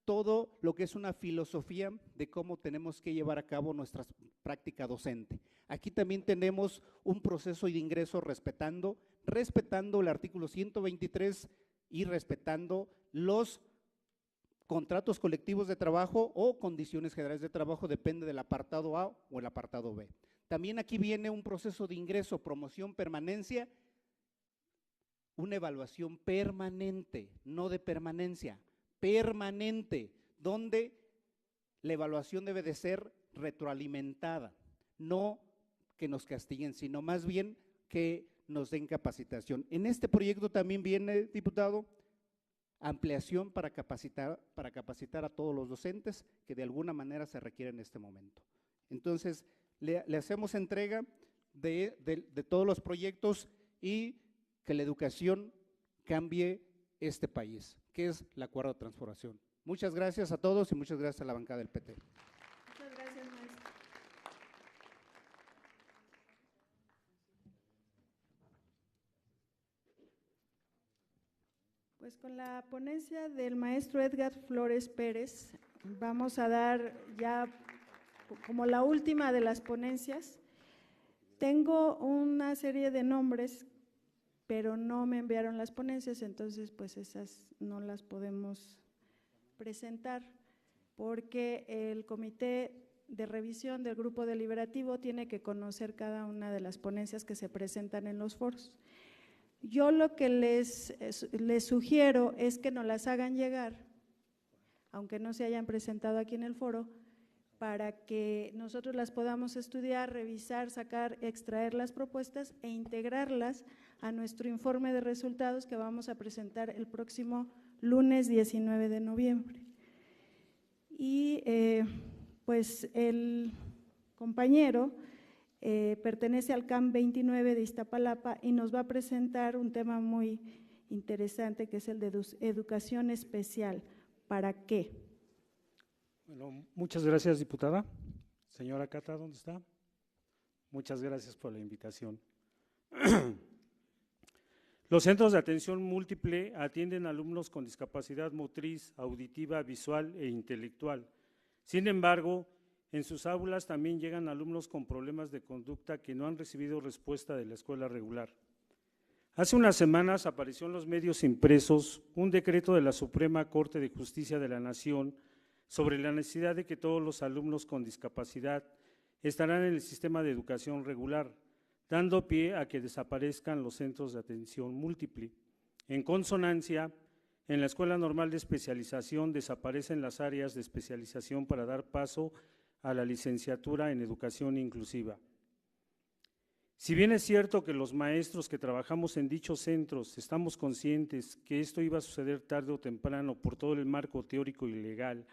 todo lo que es una filosofía de cómo tenemos que llevar a cabo nuestra práctica docente. Aquí también tenemos un proceso de ingreso respetando el artículo 123 y respetando los contratos colectivos de trabajo o condiciones generales de trabajo, depende del apartado A o el apartado B. También aquí viene un proceso de ingreso, promoción, permanencia, una evaluación permanente, no de permanencia, permanente, donde la evaluación debe de ser retroalimentada, no que nos castiguen, sino más bien que nos den capacitación. En este proyecto también viene, diputado, ampliación para capacitar a todos los docentes que de alguna manera se requieren en este momento. Entonces, le hacemos entrega de todos los proyectos y que la educación cambie este país, que es la cuarta transformación. Muchas gracias a todos y muchas gracias a la bancada del PT. Muchas gracias, maestro. Pues con la ponencia del maestro Edgar Flores Pérez, vamos a dar ya como la última de las ponencias. Tengo una serie de nombres, pero no me enviaron las ponencias, entonces pues esas no las podemos presentar, porque el comité de revisión del grupo deliberativo tiene que conocer cada una de las ponencias que se presentan en los foros. Yo lo que les sugiero es que nos las hagan llegar, aunque no se hayan presentado aquí en el foro, para que nosotros las podamos estudiar, revisar, sacar, extraer las propuestas e integrarlas a nuestro informe de resultados que vamos a presentar el próximo lunes 19 de noviembre. Y pues el compañero pertenece al CAM 29 de Iztapalapa y nos va a presentar un tema muy interesante que es el de educación especial. ¿Para qué? Bueno, muchas gracias, diputada. Señora Cata, ¿dónde está? Muchas gracias por la invitación. Los centros de atención múltiple atienden a alumnos con discapacidad motriz, auditiva, visual e intelectual. Sin embargo, en sus aulas también llegan alumnos con problemas de conducta que no han recibido respuesta de la escuela regular. Hace unas semanas apareció en los medios impresos un decreto de la Suprema Corte de Justicia de la Nación sobre la necesidad de que todos los alumnos con discapacidad estarán en el sistema de educación regular, dando pie a que desaparezcan los centros de atención múltiple. En consonancia, en la Escuela Normal de Especialización desaparecen las áreas de especialización para dar paso a la licenciatura en Educación Inclusiva. Si bien es cierto que los maestros que trabajamos en dichos centros estamos conscientes que esto iba a suceder tarde o temprano por todo el marco teórico y legal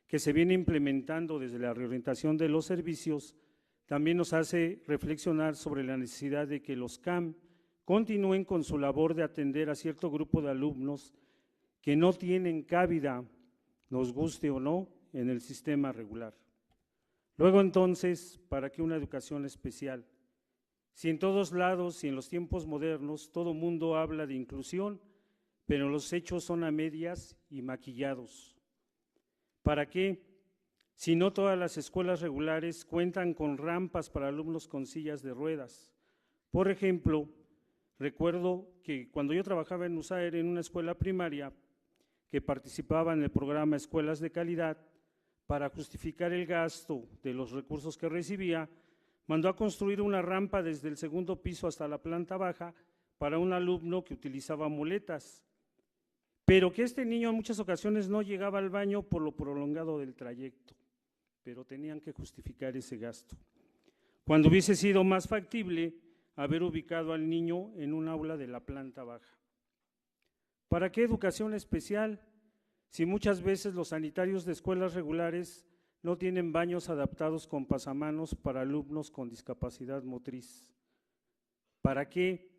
que se viene implementando desde la reorientación de los servicios, también nos hace reflexionar sobre la necesidad de que los CAM continúen con su labor de atender a cierto grupo de alumnos que no tienen cabida, nos guste o no, en el sistema regular. Luego entonces, ¿para qué una educación especial? Si en todos lados y en los tiempos modernos todo mundo habla de inclusión, pero los hechos son a medias y maquillados. ¿Para qué? Si no todas las escuelas regulares cuentan con rampas para alumnos con sillas de ruedas. Por ejemplo, recuerdo que cuando yo trabajaba en USAER en una escuela primaria que participaba en el programa Escuelas de Calidad, para justificar el gasto de los recursos que recibía, mandó a construir una rampa desde el segundo piso hasta la planta baja para un alumno que utilizaba muletas, pero que este niño en muchas ocasiones no llegaba al baño por lo prolongado del trayecto, pero tenían que justificar ese gasto, cuando hubiese sido más factible haber ubicado al niño en un aula de la planta baja. ¿Para qué educación especial? Si muchas veces los sanitarios de escuelas regulares no tienen baños adaptados con pasamanos para alumnos con discapacidad motriz. ¿Para qué?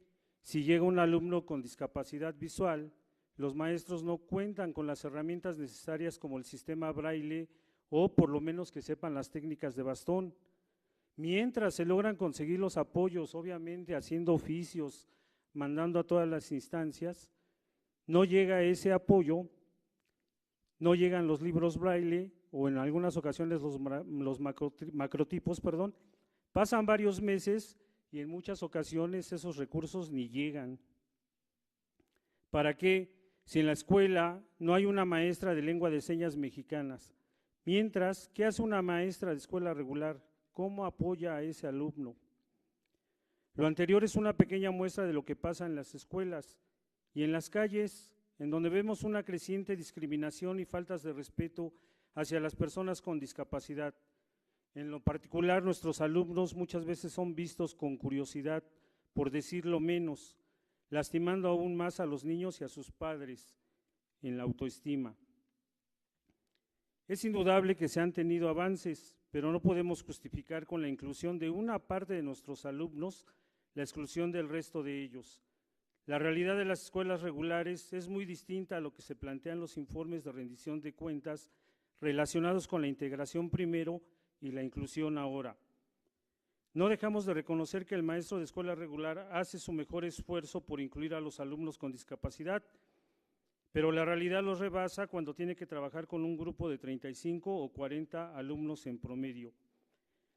Si llega un alumno con discapacidad visual, los maestros no cuentan con las herramientas necesarias como el sistema braille o por lo menos que sepan las técnicas de bastón. Mientras se logran conseguir los apoyos, obviamente haciendo oficios, mandando a todas las instancias, no llega ese apoyo, no llegan los libros braille o en algunas ocasiones los macrotipos, pasan varios meses y en muchas ocasiones esos recursos ni llegan. ¿Para qué? Si en la escuela no hay una maestra de lengua de señas mexicanas, mientras, ¿qué hace una maestra de escuela regular? ¿Cómo apoya a ese alumno? Lo anterior es una pequeña muestra de lo que pasa en las escuelas y en las calles, en donde vemos una creciente discriminación y faltas de respeto hacia las personas con discapacidad. En lo particular, nuestros alumnos muchas veces son vistos con curiosidad, por decirlo menos, lastimando aún más a los niños y a sus padres en la autoestima. Es indudable que se han tenido avances, pero no podemos justificar con la inclusión de una parte de nuestros alumnos la exclusión del resto de ellos. La realidad de las escuelas regulares es muy distinta a lo que se plantea en los informes de rendición de cuentas relacionados con la integración primero y la inclusión ahora. No dejamos de reconocer que el maestro de escuela regular hace su mejor esfuerzo por incluir a los alumnos con discapacidad, pero la realidad los rebasa cuando tiene que trabajar con un grupo de 35 o 40 alumnos en promedio.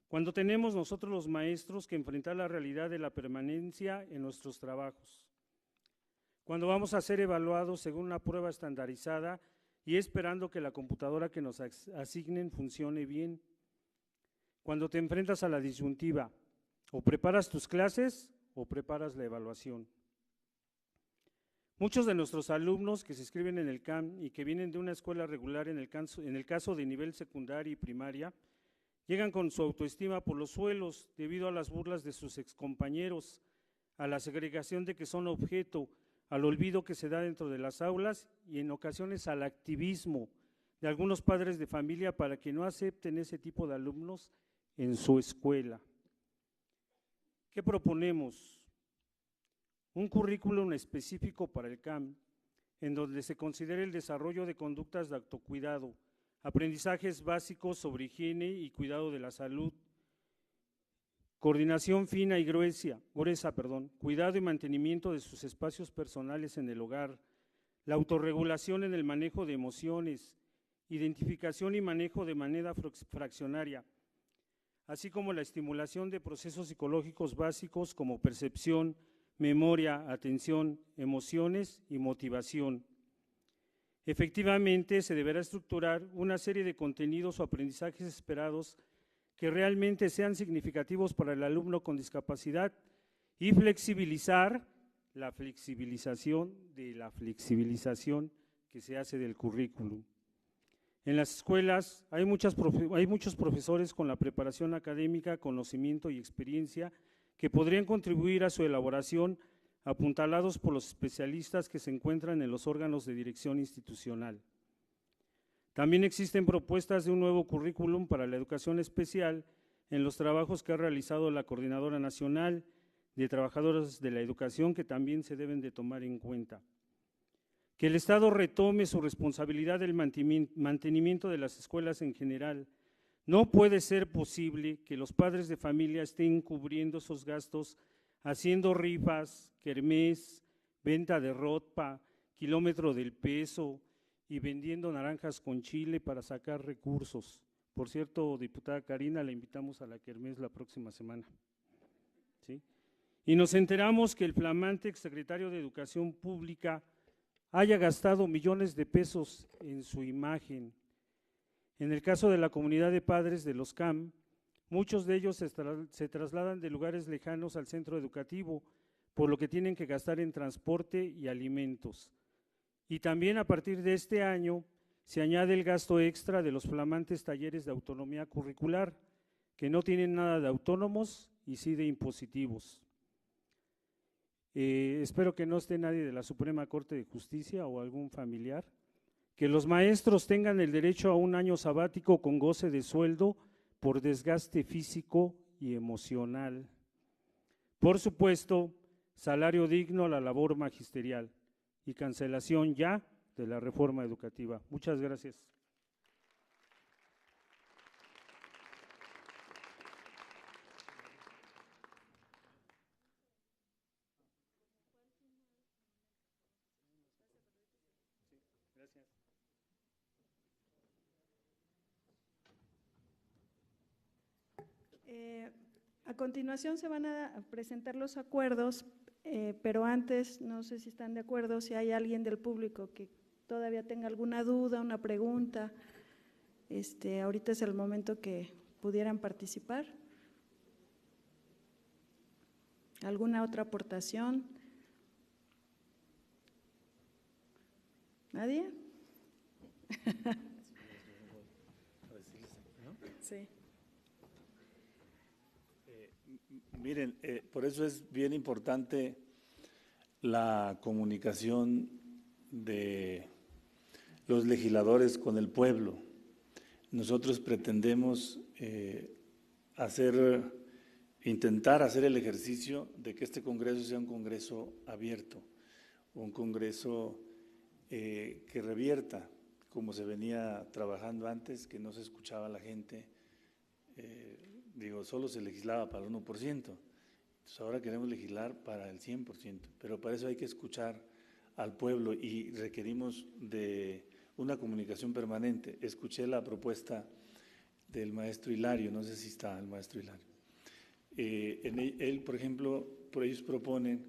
Cuando tenemos nosotros los maestros que enfrentar la realidad de la permanencia en nuestros trabajos. Cuando vamos a ser evaluados según una prueba estandarizada y esperando que la computadora que nos asignen funcione bien. Cuando te enfrentas a la disyuntiva, o preparas tus clases o preparas la evaluación. Muchos de nuestros alumnos que se inscriben en el CAM y que vienen de una escuela regular en el caso de nivel secundaria y primaria, llegan con su autoestima por los suelos debido a las burlas de sus excompañeros, a la segregación de que son objeto, al olvido que se da dentro de las aulas y en ocasiones al activismo de algunos padres de familia para que no acepten ese tipo de alumnos en su escuela. ¿Qué proponemos? Un currículum específico para el CAM, en donde se considere el desarrollo de conductas de autocuidado, aprendizajes básicos sobre higiene y cuidado de la salud, coordinación fina y gruesa, cuidado y mantenimiento de sus espacios personales en el hogar, la autorregulación en el manejo de emociones, identificación y manejo de manera fraccionaria, así como la estimulación de procesos psicológicos básicos como percepción, memoria, atención, emociones y motivación. Efectivamente, se deberá estructurar una serie de contenidos o aprendizajes esperados que realmente sean significativos para el alumno con discapacidad y flexibilizar la flexibilización de la flexibilización que se hace del currículum. En las escuelas hay muchos profesores con la preparación académica, conocimiento y experiencia que podrían contribuir a su elaboración, apuntalados por los especialistas que se encuentran en los órganos de dirección institucional. También existen propuestas de un nuevo currículum para la educación especial en los trabajos que ha realizado la Coordinadora Nacional de Trabajadores de la Educación, que también se deben de tomar en cuenta. Que el Estado retome su responsabilidad del mantenimiento de las escuelas en general. No puede ser posible que los padres de familia estén cubriendo esos gastos haciendo rifas, kermés, venta de ropa, kilómetro del peso y vendiendo naranjas con chile para sacar recursos. Por cierto, diputada Karina, la invitamos a la kermés la próxima semana. ¿Sí? Y nos enteramos que el flamante exsecretario de Educación Pública haya gastado millones de pesos en su imagen. En el caso de la comunidad de padres de los CAM, muchos de ellos se trasladan de lugares lejanos al centro educativo, por lo que tienen que gastar en transporte y alimentos. Y también a partir de este año se añade el gasto extra de los flamantes talleres de autonomía curricular, que no tienen nada de autónomos y sí de impositivos. Espero que no esté nadie de la Suprema Corte de Justicia o algún familiar. Que los maestros tengan el derecho a un año sabático con goce de sueldo por desgaste físico y emocional. Por supuesto, salario digno a la labor magisterial y cancelación ya de la reforma educativa. Muchas gracias. A continuación se van a presentar los acuerdos, pero antes, no sé si están de acuerdo, si hay alguien del público que todavía tenga alguna duda, una pregunta, ahorita es el momento que pudieran participar. ¿Alguna otra aportación? ¿Nadie? Sí. Miren, por eso es bien importante la comunicación de los legisladores con el pueblo. Nosotros pretendemos intentar hacer el ejercicio de que este Congreso sea un Congreso abierto, un Congreso que revierta, como se venía trabajando antes, que no se escuchaba a la gente. Solo se legislaba para el 1%, entonces ahora queremos legislar para el 100%, pero para eso hay que escuchar al pueblo y requerimos de una comunicación permanente. Escuché la propuesta del maestro Hilario, no sé si está el maestro Hilario. Él, por ejemplo, ellos proponen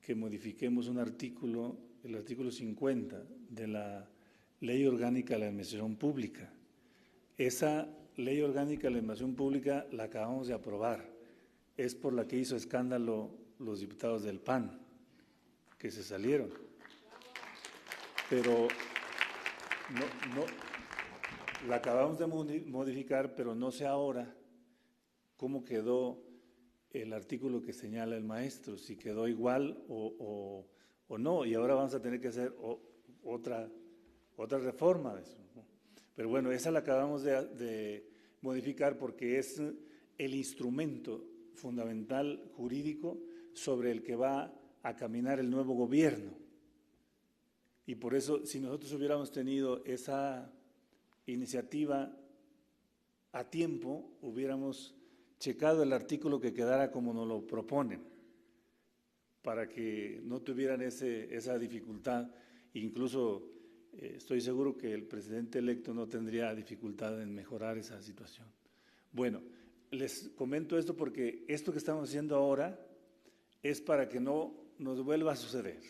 que modifiquemos un artículo, el artículo 50 de la Ley Orgánica de la Administración Pública. Esa Ley Orgánica de la Administración Pública la acabamos de aprobar, es por la que hizo escándalo los diputados del PAN, que se salieron. Pero la acabamos de modificar, pero no sé ahora cómo quedó el artículo que señala el maestro, si quedó igual o no, y ahora vamos a tener que hacer otra reforma de eso, ¿no? Pero bueno, esa la acabamos de modificar porque es el instrumento fundamental jurídico sobre el que va a caminar el nuevo gobierno. Y por eso, si nosotros hubiéramos tenido esa iniciativa a tiempo, hubiéramos checado el artículo que quedara como nos lo proponen, para que no tuvieran esa dificultad. Incluso estoy seguro que el presidente electo no tendría dificultad en mejorar esa situación. Bueno, les comento esto porque esto que estamos haciendo ahora es para que no nos vuelva a suceder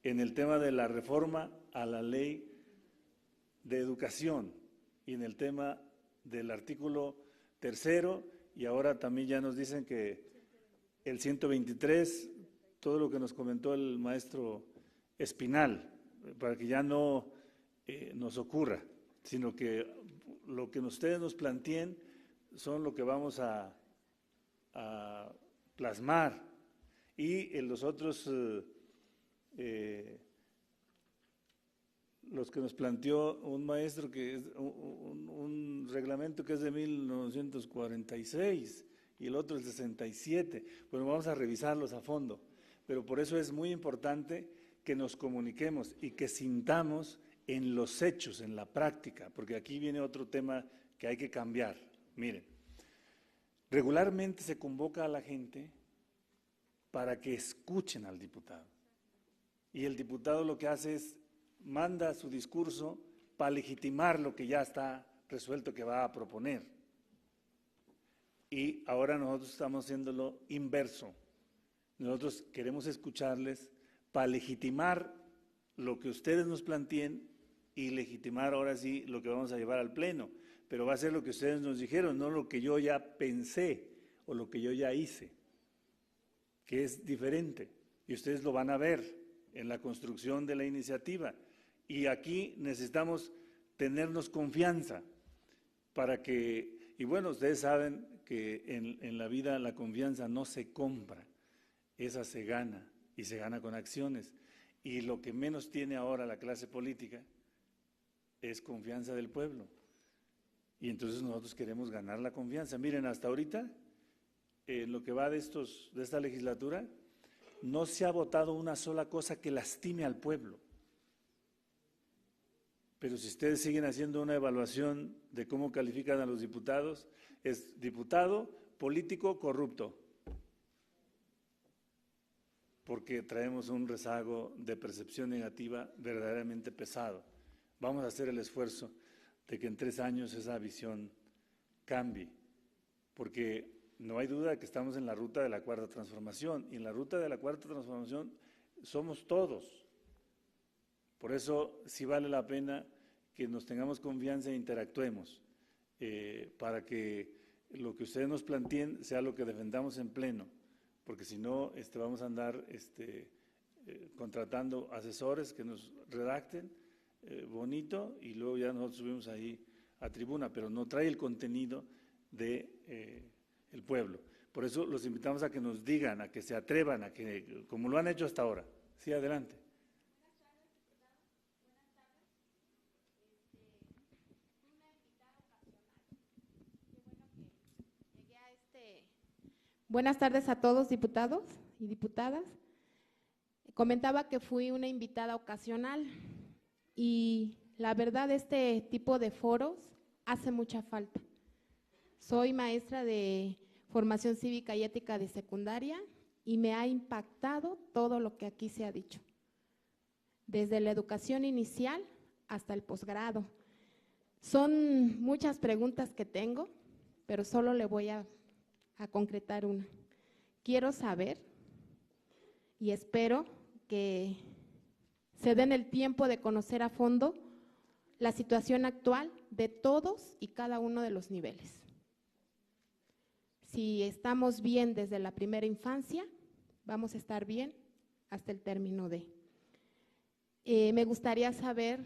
en el tema de la reforma a la ley de educación y en el tema del artículo 3º, y ahora también ya nos dicen que el 123, todo lo que nos comentó el maestro Espinal, para que ya no nos ocurra, sino que lo que ustedes nos planteen son lo que vamos a plasmar, y en los otros, los que nos planteó un maestro, que es un reglamento que es de 1946 y el otro el 67, bueno, vamos a revisarlos a fondo, pero por eso es muy importante que nos comuniquemos y que sintamos en los hechos, en la práctica, porque aquí viene otro tema que hay que cambiar. Miren, regularmente se convoca a la gente para que escuchen al diputado, y el diputado lo que hace es manda su discurso para legitimar lo que ya está resuelto que va a proponer. Y ahora nosotros estamos haciéndolo inverso. Nosotros queremos escucharles para legitimar lo que ustedes nos planteen y legitimar ahora sí lo que vamos a llevar al Pleno. Pero va a ser lo que ustedes nos dijeron, no lo que yo ya pensé o lo que yo ya hice, que es diferente. Y ustedes lo van a ver en la construcción de la iniciativa. Y aquí necesitamos tenernos confianza para que, y bueno, ustedes saben que en la vida la confianza no se compra, esa se gana, y se gana con acciones. Y lo que menos tiene ahora la clase política es confianza del pueblo. Y entonces nosotros queremos ganar la confianza. Miren, hasta ahorita, en lo que va de esta legislatura, no se ha votado una sola cosa que lastime al pueblo. Pero si ustedes siguen haciendo una evaluación de cómo califican a los diputados, es diputado, político, corrupto. Porque traemos un rezago de percepción negativa verdaderamente pesado. Vamos a hacer el esfuerzo de que en 3 años esa visión cambie, porque no hay duda de que estamos en la ruta de la cuarta transformación, y en la ruta de la cuarta transformación somos todos. Por eso sí vale la pena que nos tengamos confianza e interactuemos, para que lo que ustedes nos planteen sea lo que defendamos en pleno, porque si no vamos a andar contratando asesores que nos redacten bonito, y luego ya nosotros subimos ahí a tribuna, pero no trae el contenido de el pueblo. Por eso los invitamos a que nos digan, a que se atrevan, a que, como lo han hecho hasta ahora. Sí, adelante. Buenas tardes a todos, diputados y diputadas. Comentaba que fui una invitada ocasional y la verdad este tipo de foros hace mucha falta. Soy maestra de formación cívica y ética de secundaria y me ha impactado todo lo que aquí se ha dicho, desde la educación inicial hasta el posgrado. Son muchas preguntas que tengo, pero solo le voy a concretar una. Quiero saber y espero que se den el tiempo de conocer a fondo la situación actual de todos y cada uno de los niveles. Si estamos bien desde la primera infancia, vamos a estar bien hasta el término de. Me gustaría saber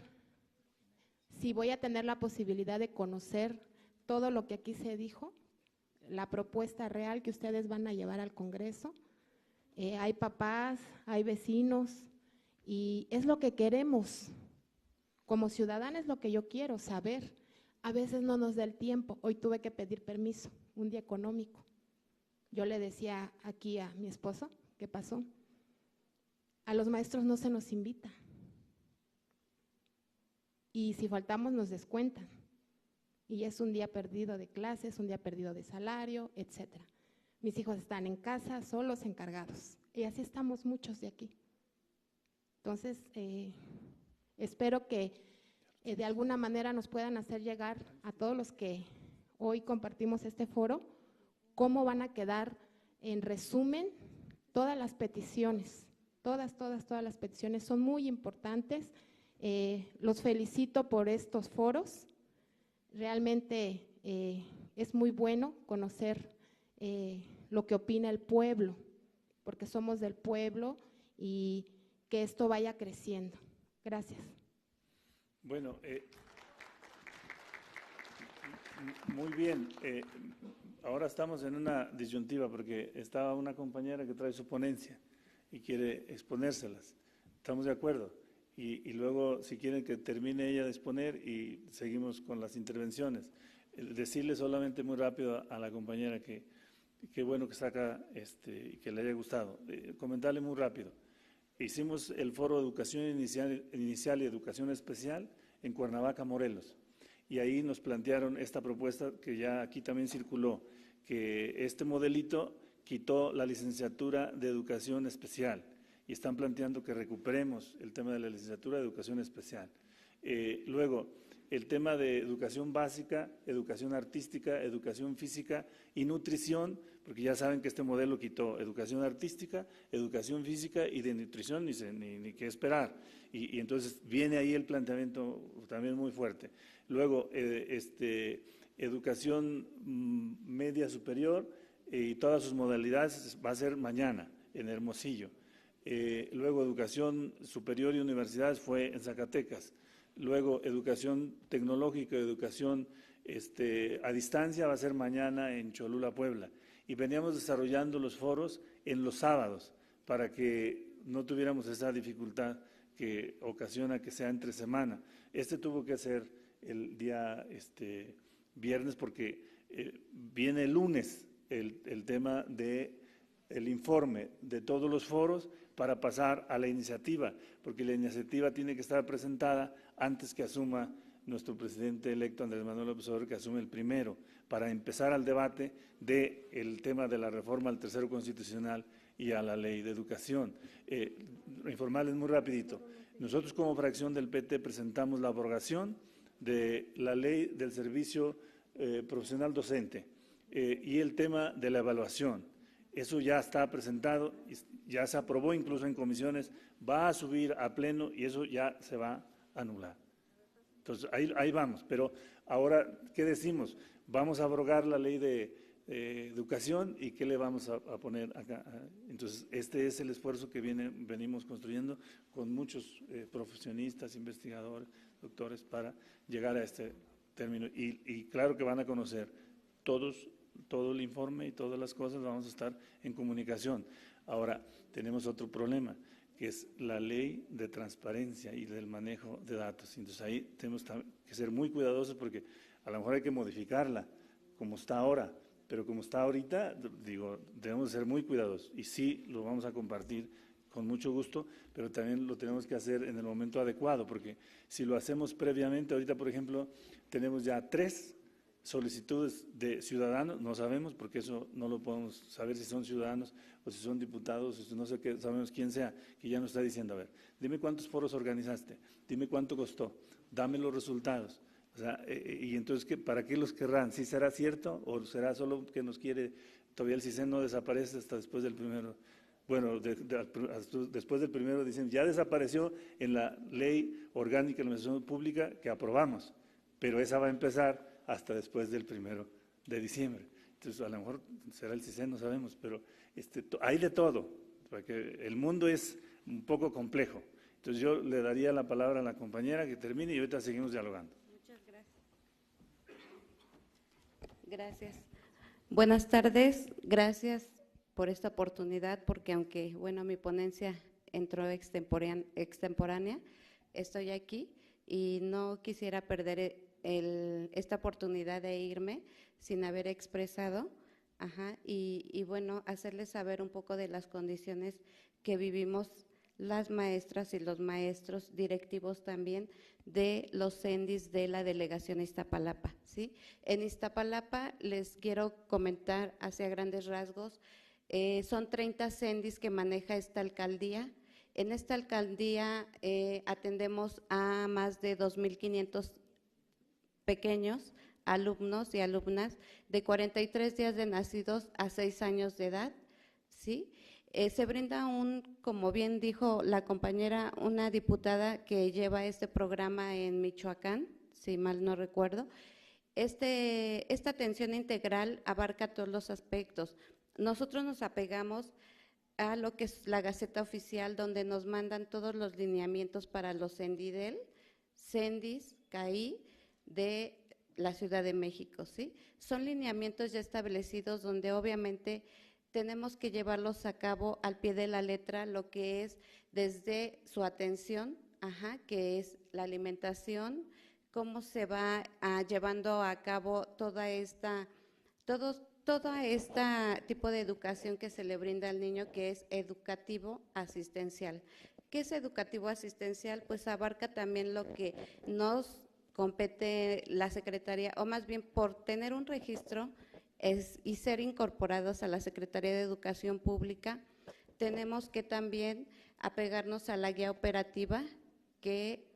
si voy a tener la posibilidad de conocer todo lo que aquí se dijo, la propuesta real que ustedes van a llevar al Congreso. Hay papás, hay vecinos, y es lo que queremos. Como ciudadana es lo que yo quiero saber. A veces no nos da el tiempo. Hoy tuve que pedir permiso, un día económico. Yo le decía aquí a mi esposo, ¿qué pasó? A los maestros no se nos invita. Y si faltamos nos descuentan. y es un día perdido de clases, un día perdido de salario, etcétera. Mis hijos están en casa, solos, encargados, y así estamos muchos de aquí. Entonces, espero que de alguna manera nos puedan hacer llegar a todos los que hoy compartimos este foro, cómo van a quedar en resumen todas las peticiones, todas las peticiones son muy importantes. Los felicito por estos foros, realmente es muy bueno conocer lo que opina el pueblo, porque somos del pueblo y que esto vaya creciendo. Gracias. Bueno, muy bien. Ahora estamos en una disyuntiva porque estaba una compañera que trae su ponencia y quiere exponérselas. ¿Estamos de acuerdo? Y luego, si quieren que termine ella de exponer y seguimos con las intervenciones. Decirle solamente muy rápido a la compañera que qué bueno que saca y que le haya gustado. Comentarle muy rápido. Hicimos el foro de educación inicial y educación especial en Cuernavaca, Morelos. Y ahí nos plantearon esta propuesta que ya aquí también circuló, que este modelito quitó la licenciatura de educación especial y están planteando que recuperemos el tema de la licenciatura de educación especial. Luego, el tema de educación básica, educación artística, educación física y nutrición, porque ya saben que este modelo quitó educación artística, educación física y de nutrición ni qué esperar. Y entonces viene ahí el planteamiento también muy fuerte. Luego, educación media superior y todas sus modalidades va a ser mañana en Hermosillo. Luego, educación superior y universidades fue en Zacatecas. Luego, educación tecnológica, educación a distancia va a ser mañana en Cholula, Puebla. Y veníamos desarrollando los foros en los sábados para que no tuviéramos esa dificultad que ocasiona que sea entre semana. Tuvo que ser el día viernes porque viene el lunes el tema del informe de todos los foros para pasar a la iniciativa, porque la iniciativa tiene que estar presentada antes que asuma nuestro presidente electo Andrés Manuel López Obrador, que asume el primero, para empezar al debate del tema de la reforma al tercero constitucional y a la ley de educación. Informarles muy rapidito. Nosotros como fracción del PT presentamos la abrogación de la ley del servicio profesional docente y el tema de la evaluación. Eso ya está presentado, ya se aprobó incluso en comisiones, va a subir a pleno y eso ya se va a anular. Entonces, ahí vamos. Pero ahora, ¿qué decimos? Vamos a abrogar la ley de educación y ¿qué le vamos a poner acá? Entonces, este es el esfuerzo que venimos construyendo con muchos profesionistas, investigadores, doctores, para llegar a este término. Y claro que van a conocer todo el informe y todas las cosas, vamos a estar en comunicación. Ahora, tenemos otro problema, que es la ley de transparencia y del manejo de datos. Entonces, ahí tenemos que ser muy cuidadosos porque a lo mejor hay que modificarla como está ahora, pero como está ahorita, debemos ser muy cuidadosos. Y sí, lo vamos a compartir con mucho gusto, pero también lo tenemos que hacer en el momento adecuado, porque si lo hacemos previamente, ahorita, por ejemplo, tenemos ya 3 solicitudes de ciudadanos, no sabemos, porque eso no lo podemos saber si son ciudadanos o si son diputados, o si no sé qué, sabemos quién sea, que ya nos está diciendo, a ver, dime cuántos foros organizaste, dime cuánto costó, dame los resultados. O sea, y entonces, ¿para qué los querrán? ¿Sí será cierto o será solo que nos quiere, todavía el CISEN no desaparece hasta después del primero? Bueno, después del primero dicen, ya desapareció en la Ley Orgánica de la Administración Pública que aprobamos, pero esa va a empezar hasta después del 1 de diciembre. Entonces, a lo mejor será el CISEN, no sabemos, pero hay de todo, porque el mundo es un poco complejo. Entonces, yo le daría la palabra a la compañera que termine y ahorita seguimos dialogando. Muchas gracias. Gracias. Buenas tardes, gracias por esta oportunidad, porque aunque, bueno, mi ponencia entró extemporánea, estoy aquí y no quisiera perder esta oportunidad de irme sin haber expresado, y bueno, hacerles saber un poco de las condiciones que vivimos las maestras y los maestros directivos también de los CENDIs de la delegación Iztapalapa, ¿sí? En Iztapalapa les quiero comentar hacia grandes rasgos, son 30 CENDIs que maneja esta alcaldía. En esta alcaldía atendemos a más de 2,500 pequeños alumnos y alumnas de 43 días de nacidos a 6 años de edad, ¿sí? Se brinda como bien dijo la compañera, una diputada que lleva este programa en Michoacán, si mal no recuerdo. Esta atención integral abarca todos los aspectos. Nosotros nos apegamos a lo que es la Gaceta Oficial, donde nos mandan todos los lineamientos para los CENDIDEL, CENDIs, CAI de la Ciudad de México, ¿sí? Son lineamientos ya establecidos donde obviamente tenemos que llevarlos a cabo al pie de la letra, lo que es desde su atención, que es la alimentación, cómo se va llevando a cabo toda esta tipo de educación que se le brinda al niño, que es educativo asistencial. ¿Qué es educativo asistencial? Pues abarca también lo que nos compete la Secretaría, o más bien por tener un registro y ser incorporados a la Secretaría de Educación Pública, tenemos que también apegarnos a la guía operativa que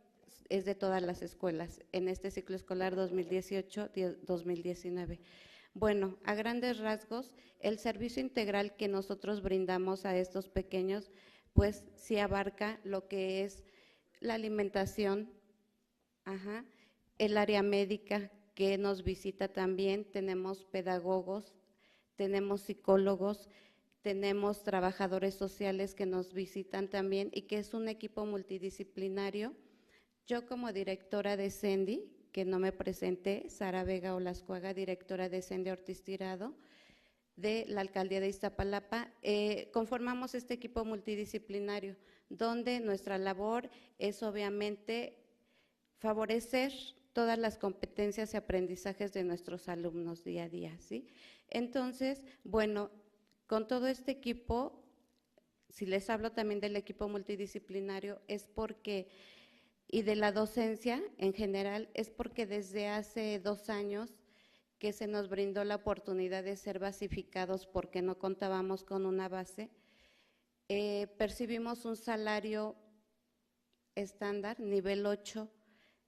es de todas las escuelas en este ciclo escolar 2018-2019. Bueno, a grandes rasgos, el servicio integral que nosotros brindamos a estos pequeños, pues sí abarca lo que es la alimentación, el área médica que nos visita también, tenemos pedagogos, tenemos psicólogos, tenemos trabajadores sociales que nos visitan también y que es un equipo multidisciplinario. Yo como directora de CENDI, que no me presenté, Sara Vega Olascuaga, directora de CENDI Ortiz Tirado, de la Alcaldía de Iztapalapa, conformamos este equipo multidisciplinario, donde nuestra labor es obviamente favorecer todas las competencias y aprendizajes de nuestros alumnos día a día, ¿sí? Entonces, bueno, con todo este equipo, si les hablo también del equipo multidisciplinario, es porque, y de la docencia en general, es porque desde hace 2 años que se nos brindó la oportunidad de ser basificados porque no contábamos con una base, percibimos un salario estándar, nivel 8,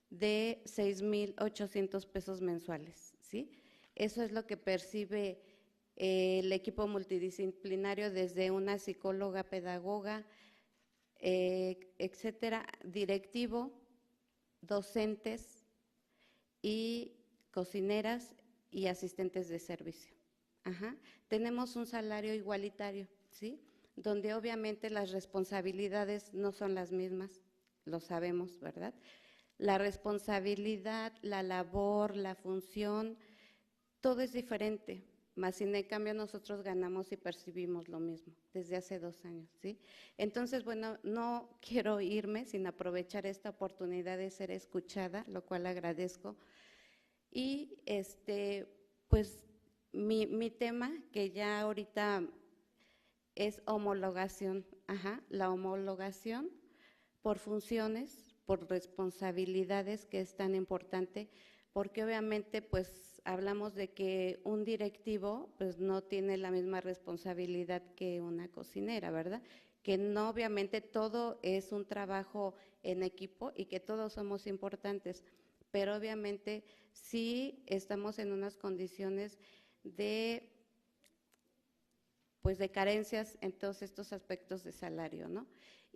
de 6,800 pesos mensuales, ¿sí? Eso es lo que percibe el equipo multidisciplinario desde una psicóloga, pedagoga, etcétera, directivo, docentes y cocineras y asistentes de servicio. Tenemos un salario igualitario, ¿sí? Donde obviamente las responsabilidades no son las mismas, lo sabemos, ¿verdad? La responsabilidad, la labor, la función, todo es diferente, mas sin en cambio nosotros ganamos y percibimos lo mismo desde hace 2 años, ¿sí? Entonces, bueno, no quiero irme sin aprovechar esta oportunidad de ser escuchada, lo cual agradezco. Y pues mi tema, que ya ahorita es homologación, la homologación por funciones, por responsabilidades, que es tan importante, porque obviamente pues hablamos de que un directivo pues no tiene la misma responsabilidad que una cocinera, ¿verdad? Que no, obviamente todo es un trabajo en equipo y que todos somos importantes, pero obviamente sí estamos en unas condiciones de carencias en todos estos aspectos de salario, ¿no?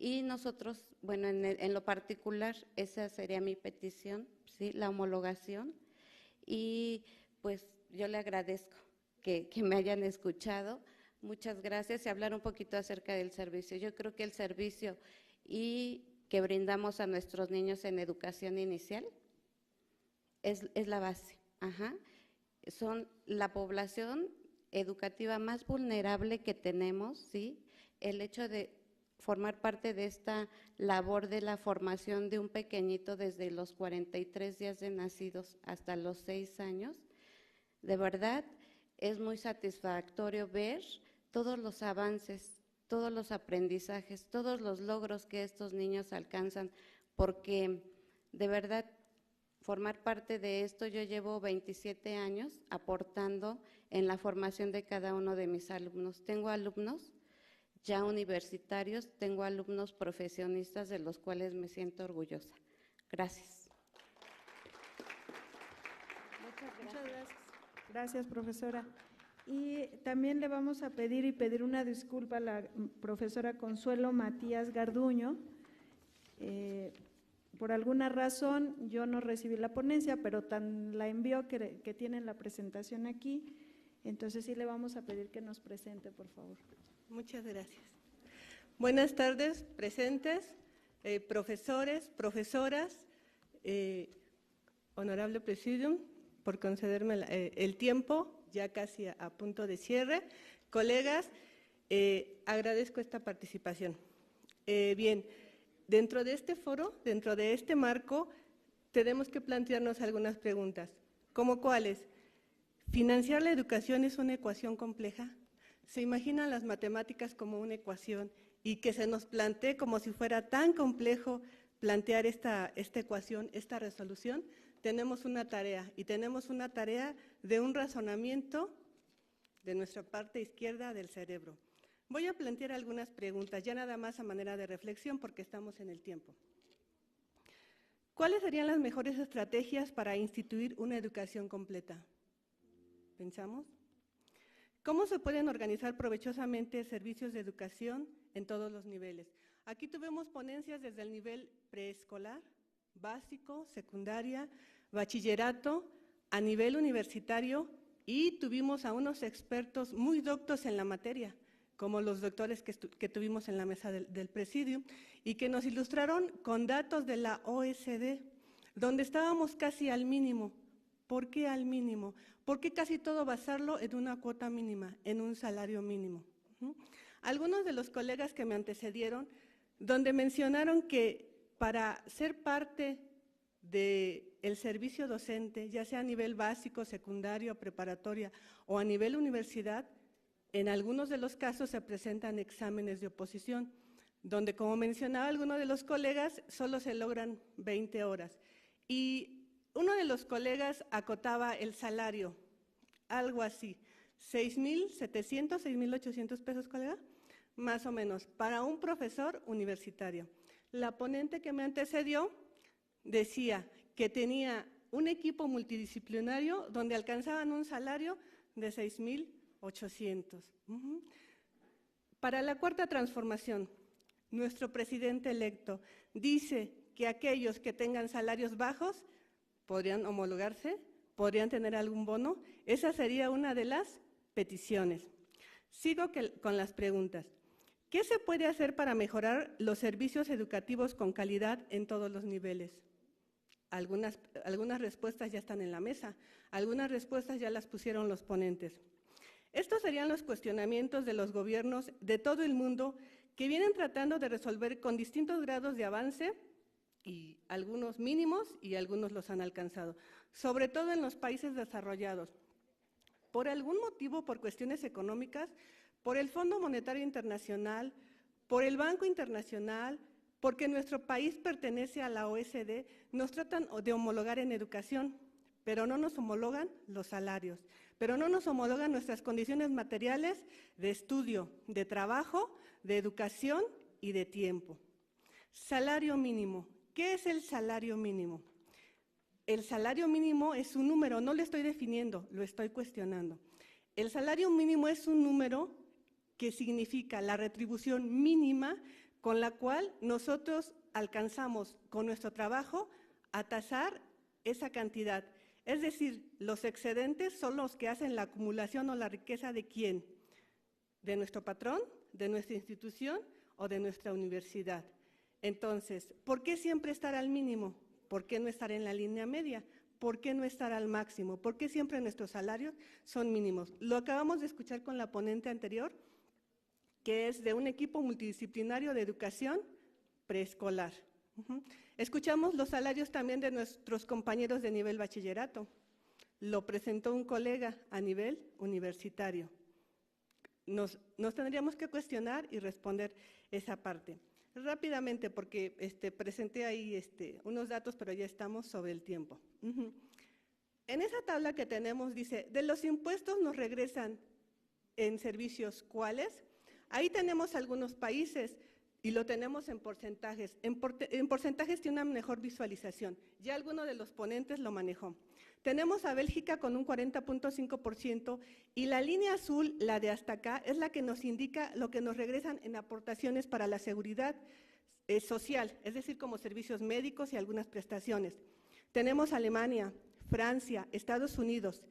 Y nosotros, bueno, en lo particular, esa sería mi petición, ¿sí? La homologación. Y pues yo le agradezco que me hayan escuchado. Muchas gracias. Y hablar un poquito acerca del servicio. Yo creo que el servicio que brindamos a nuestros niños en educación inicial es la base. Son la población educativa más vulnerable que tenemos, ¿sí? El hecho de formar parte de esta labor de la formación de un pequeñito desde los 43 días de nacidos hasta los 6 años, de verdad es muy satisfactorio ver todos los avances todos los aprendizajes, todos los logros que estos niños alcanzan, porque de verdad formar parte de esto, yo llevo 27 años aportando en la formación de cada uno de mis alumnos. Tengo alumnos ya universitarios, tengo alumnos profesionistas de los cuales me siento orgullosa. Gracias. Muchas gracias. Gracias, profesora. Y también le vamos a pedir una disculpa a la profesora Consuelo Matías Garduño. Por alguna razón yo no recibí la ponencia, pero tan la envió que tienen la presentación aquí, entonces sí le vamos a pedir que nos presente, por favor. Muchas gracias. Buenas tardes, presentes, profesores, profesoras, honorable presidium, por concederme el tiempo, ya casi a punto de cierre. Colegas, agradezco esta participación. Bien, dentro de este foro, dentro de este marco, tenemos que plantearnos algunas preguntas, ¿como cuáles? ¿Financiar la educación es una ecuación compleja? ¿Se imaginan las matemáticas como una ecuación y que se nos plantee como si fuera tan complejo plantear esta ecuación, esta resolución? Tenemos una tarea, y tenemos una tarea de un razonamiento de nuestra parte izquierda del cerebro. Voy a plantear algunas preguntas, ya nada más a manera de reflexión porque estamos en el tiempo. ¿Cuáles serían las mejores estrategias para instituir una educación completa? ¿Pensamos? ¿Cómo se pueden organizar provechosamente servicios de educación en todos los niveles? Aquí tuvimos ponencias desde el nivel preescolar, básico, secundaria, bachillerato, a nivel universitario, y tuvimos a unos expertos muy doctos en la materia, como los doctores que tuvimos en la mesa del presidium, y que nos ilustraron con datos de la OECD, donde estábamos casi al mínimo. ¿Por qué al mínimo? ¿Por qué casi todo basarlo en una cuota mínima, en un salario mínimo? Algunos de los colegas que me antecedieron, donde mencionaron que para ser parte del servicio docente, ya sea a nivel básico, secundario, preparatoria o a nivel universidad, en algunos de los casos se presentan exámenes de oposición, donde, como mencionaba alguno de los colegas, solo se logran 20 horas. Y uno de los colegas acotaba el salario, algo así, 6,700, 6,800 pesos, colega, más o menos, para un profesor universitario. La ponente que me antecedió decía que tenía un equipo multidisciplinario donde alcanzaban un salario de 6,800. Para la cuarta transformación, nuestro presidente electo dice que aquellos que tengan salarios bajos podrían homologarse, podrían tener algún bono. Esa sería una de las peticiones. Sigo con las preguntas. ¿Qué se puede hacer para mejorar los servicios educativos con calidad en todos los niveles? Algunas respuestas ya están en la mesa, algunas respuestas ya las pusieron los ponentes. Estos serían los cuestionamientos de los gobiernos de todo el mundo que vienen tratando de resolver con distintos grados de avance, y algunos mínimos y algunos los han alcanzado, sobre todo en los países desarrollados. Por algún motivo, por cuestiones económicas, por el Fondo Monetario Internacional, por el Banco Internacional, porque nuestro país pertenece a la OECD, nos tratan de homologar en educación, pero no nos homologan los salarios, pero no nos homologan nuestras condiciones materiales de estudio, de trabajo, de educación y de tiempo. Salario mínimo. ¿Qué es el salario mínimo? El salario mínimo es un número, no lo estoy definiendo, lo estoy cuestionando. El salario mínimo es un número que significa la retribución mínima con la cual nosotros alcanzamos con nuestro trabajo a tasar esa cantidad. Es decir, los excedentes son los que hacen la acumulación o la riqueza de ¿quién? De nuestro patrón, de nuestra institución o de nuestra universidad. Entonces, ¿por qué siempre estar al mínimo? ¿Por qué no estar en la línea media? ¿Por qué no estar al máximo? ¿Por qué siempre nuestros salarios son mínimos? Lo acabamos de escuchar con la ponente anterior, que es de un equipo multidisciplinario de educación preescolar. Escuchamos los salarios también de nuestros compañeros de nivel bachillerato. Lo presentó un colega a nivel universitario. nos tendríamos que cuestionar y responder esa parte. Rápidamente, porque presenté ahí unos datos, pero ya estamos sobre el tiempo. En esa tabla que tenemos dice, de los impuestos nos regresan en servicios, ¿cuáles? Ahí tenemos algunos países y lo tenemos en porcentajes. En porcentajes tiene una mejor visualización. Ya alguno de los ponentes lo manejó. Tenemos a Bélgica con un 40.5% y la línea azul, la de hasta acá, es la que nos indica lo que nos regresan en aportaciones para la seguridad social, es decir, como servicios médicos y algunas prestaciones. Tenemos Alemania, Francia, Estados Unidos,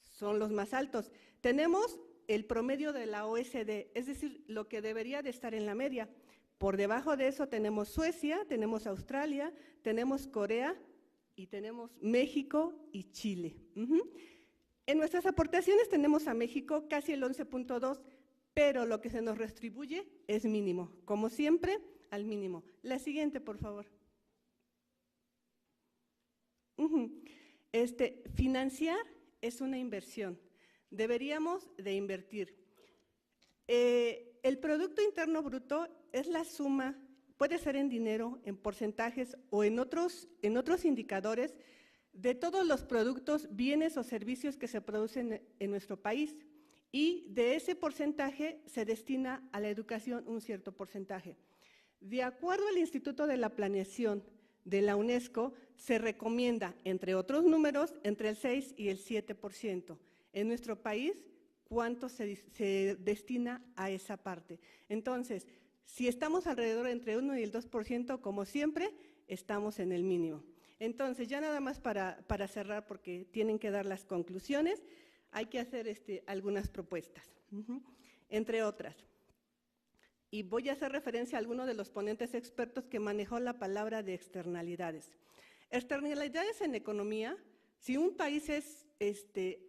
son los más altos. Tenemos el promedio de la OECD, es decir, lo que debería de estar en la media. Por debajo de eso tenemos Suecia, tenemos Australia, tenemos Corea y tenemos México y Chile. En nuestras aportaciones tenemos a México casi el 11.2, pero lo que se nos retribuye es mínimo, como siempre, al mínimo. La siguiente, por favor. Financiar es una inversión. Deberíamos de invertir. El Producto Interno Bruto es la suma, puede ser en dinero, en porcentajes o en otros indicadores de todos los productos, bienes o servicios que se producen en nuestro país. Y de ese porcentaje se destina a la educación un cierto porcentaje. De acuerdo al Instituto de la Planeación de la UNESCO, se recomienda, entre otros números, entre el 6 y el 7%. En nuestro país, ¿cuánto se destina a esa parte? Entonces, si estamos alrededor entre 1 y el 2%, como siempre, estamos en el mínimo. Entonces, ya nada más para cerrar, porque tienen que dar las conclusiones, hay que hacer algunas propuestas, entre otras. Y voy a hacer referencia a alguno de los ponentes expertos que manejó la palabra de externalidades. Externalidades en economía, si un país es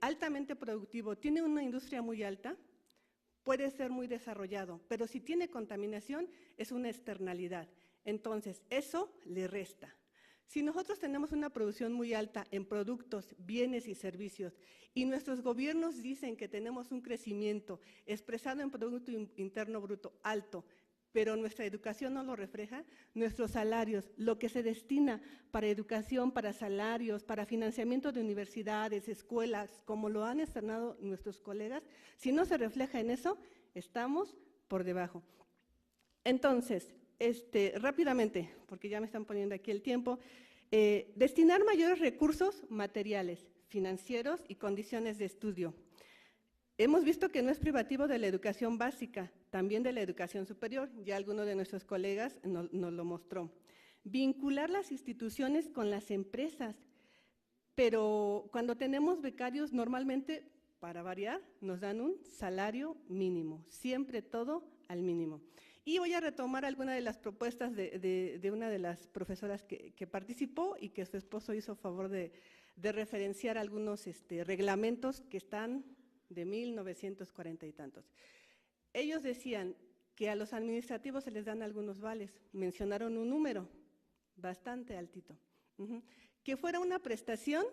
altamente productivo, tiene una industria muy alta, puede ser muy desarrollado, pero si tiene contaminación, es una externalidad. Entonces, eso le resta. Si nosotros tenemos una producción muy alta en productos, bienes y servicios, y nuestros gobiernos dicen que tenemos un crecimiento expresado en Producto Interno Bruto alto, pero nuestra educación no lo refleja, nuestros salarios, lo que se destina para educación, para salarios, para financiamiento de universidades, escuelas, como lo han externado nuestros colegas, si no se refleja en eso, estamos por debajo. Entonces, rápidamente, porque ya me están poniendo aquí el tiempo, destinar mayores recursos materiales, financieros y condiciones de estudio. Hemos visto que no es privativo de la educación básica, también de la educación superior, ya alguno de nuestros colegas nos lo mostró. Vincular las instituciones con las empresas, pero cuando tenemos becarios, normalmente, para variar, nos dan un salario mínimo, siempre todo al mínimo. Y voy a retomar alguna de las propuestas de una de las profesoras que participó y que su esposo hizo favor de referenciar algunos reglamentos que están de 1940 y tantos. Ellos decían que a los administrativos se les dan algunos vales, mencionaron un número bastante altito, que fuera una prestación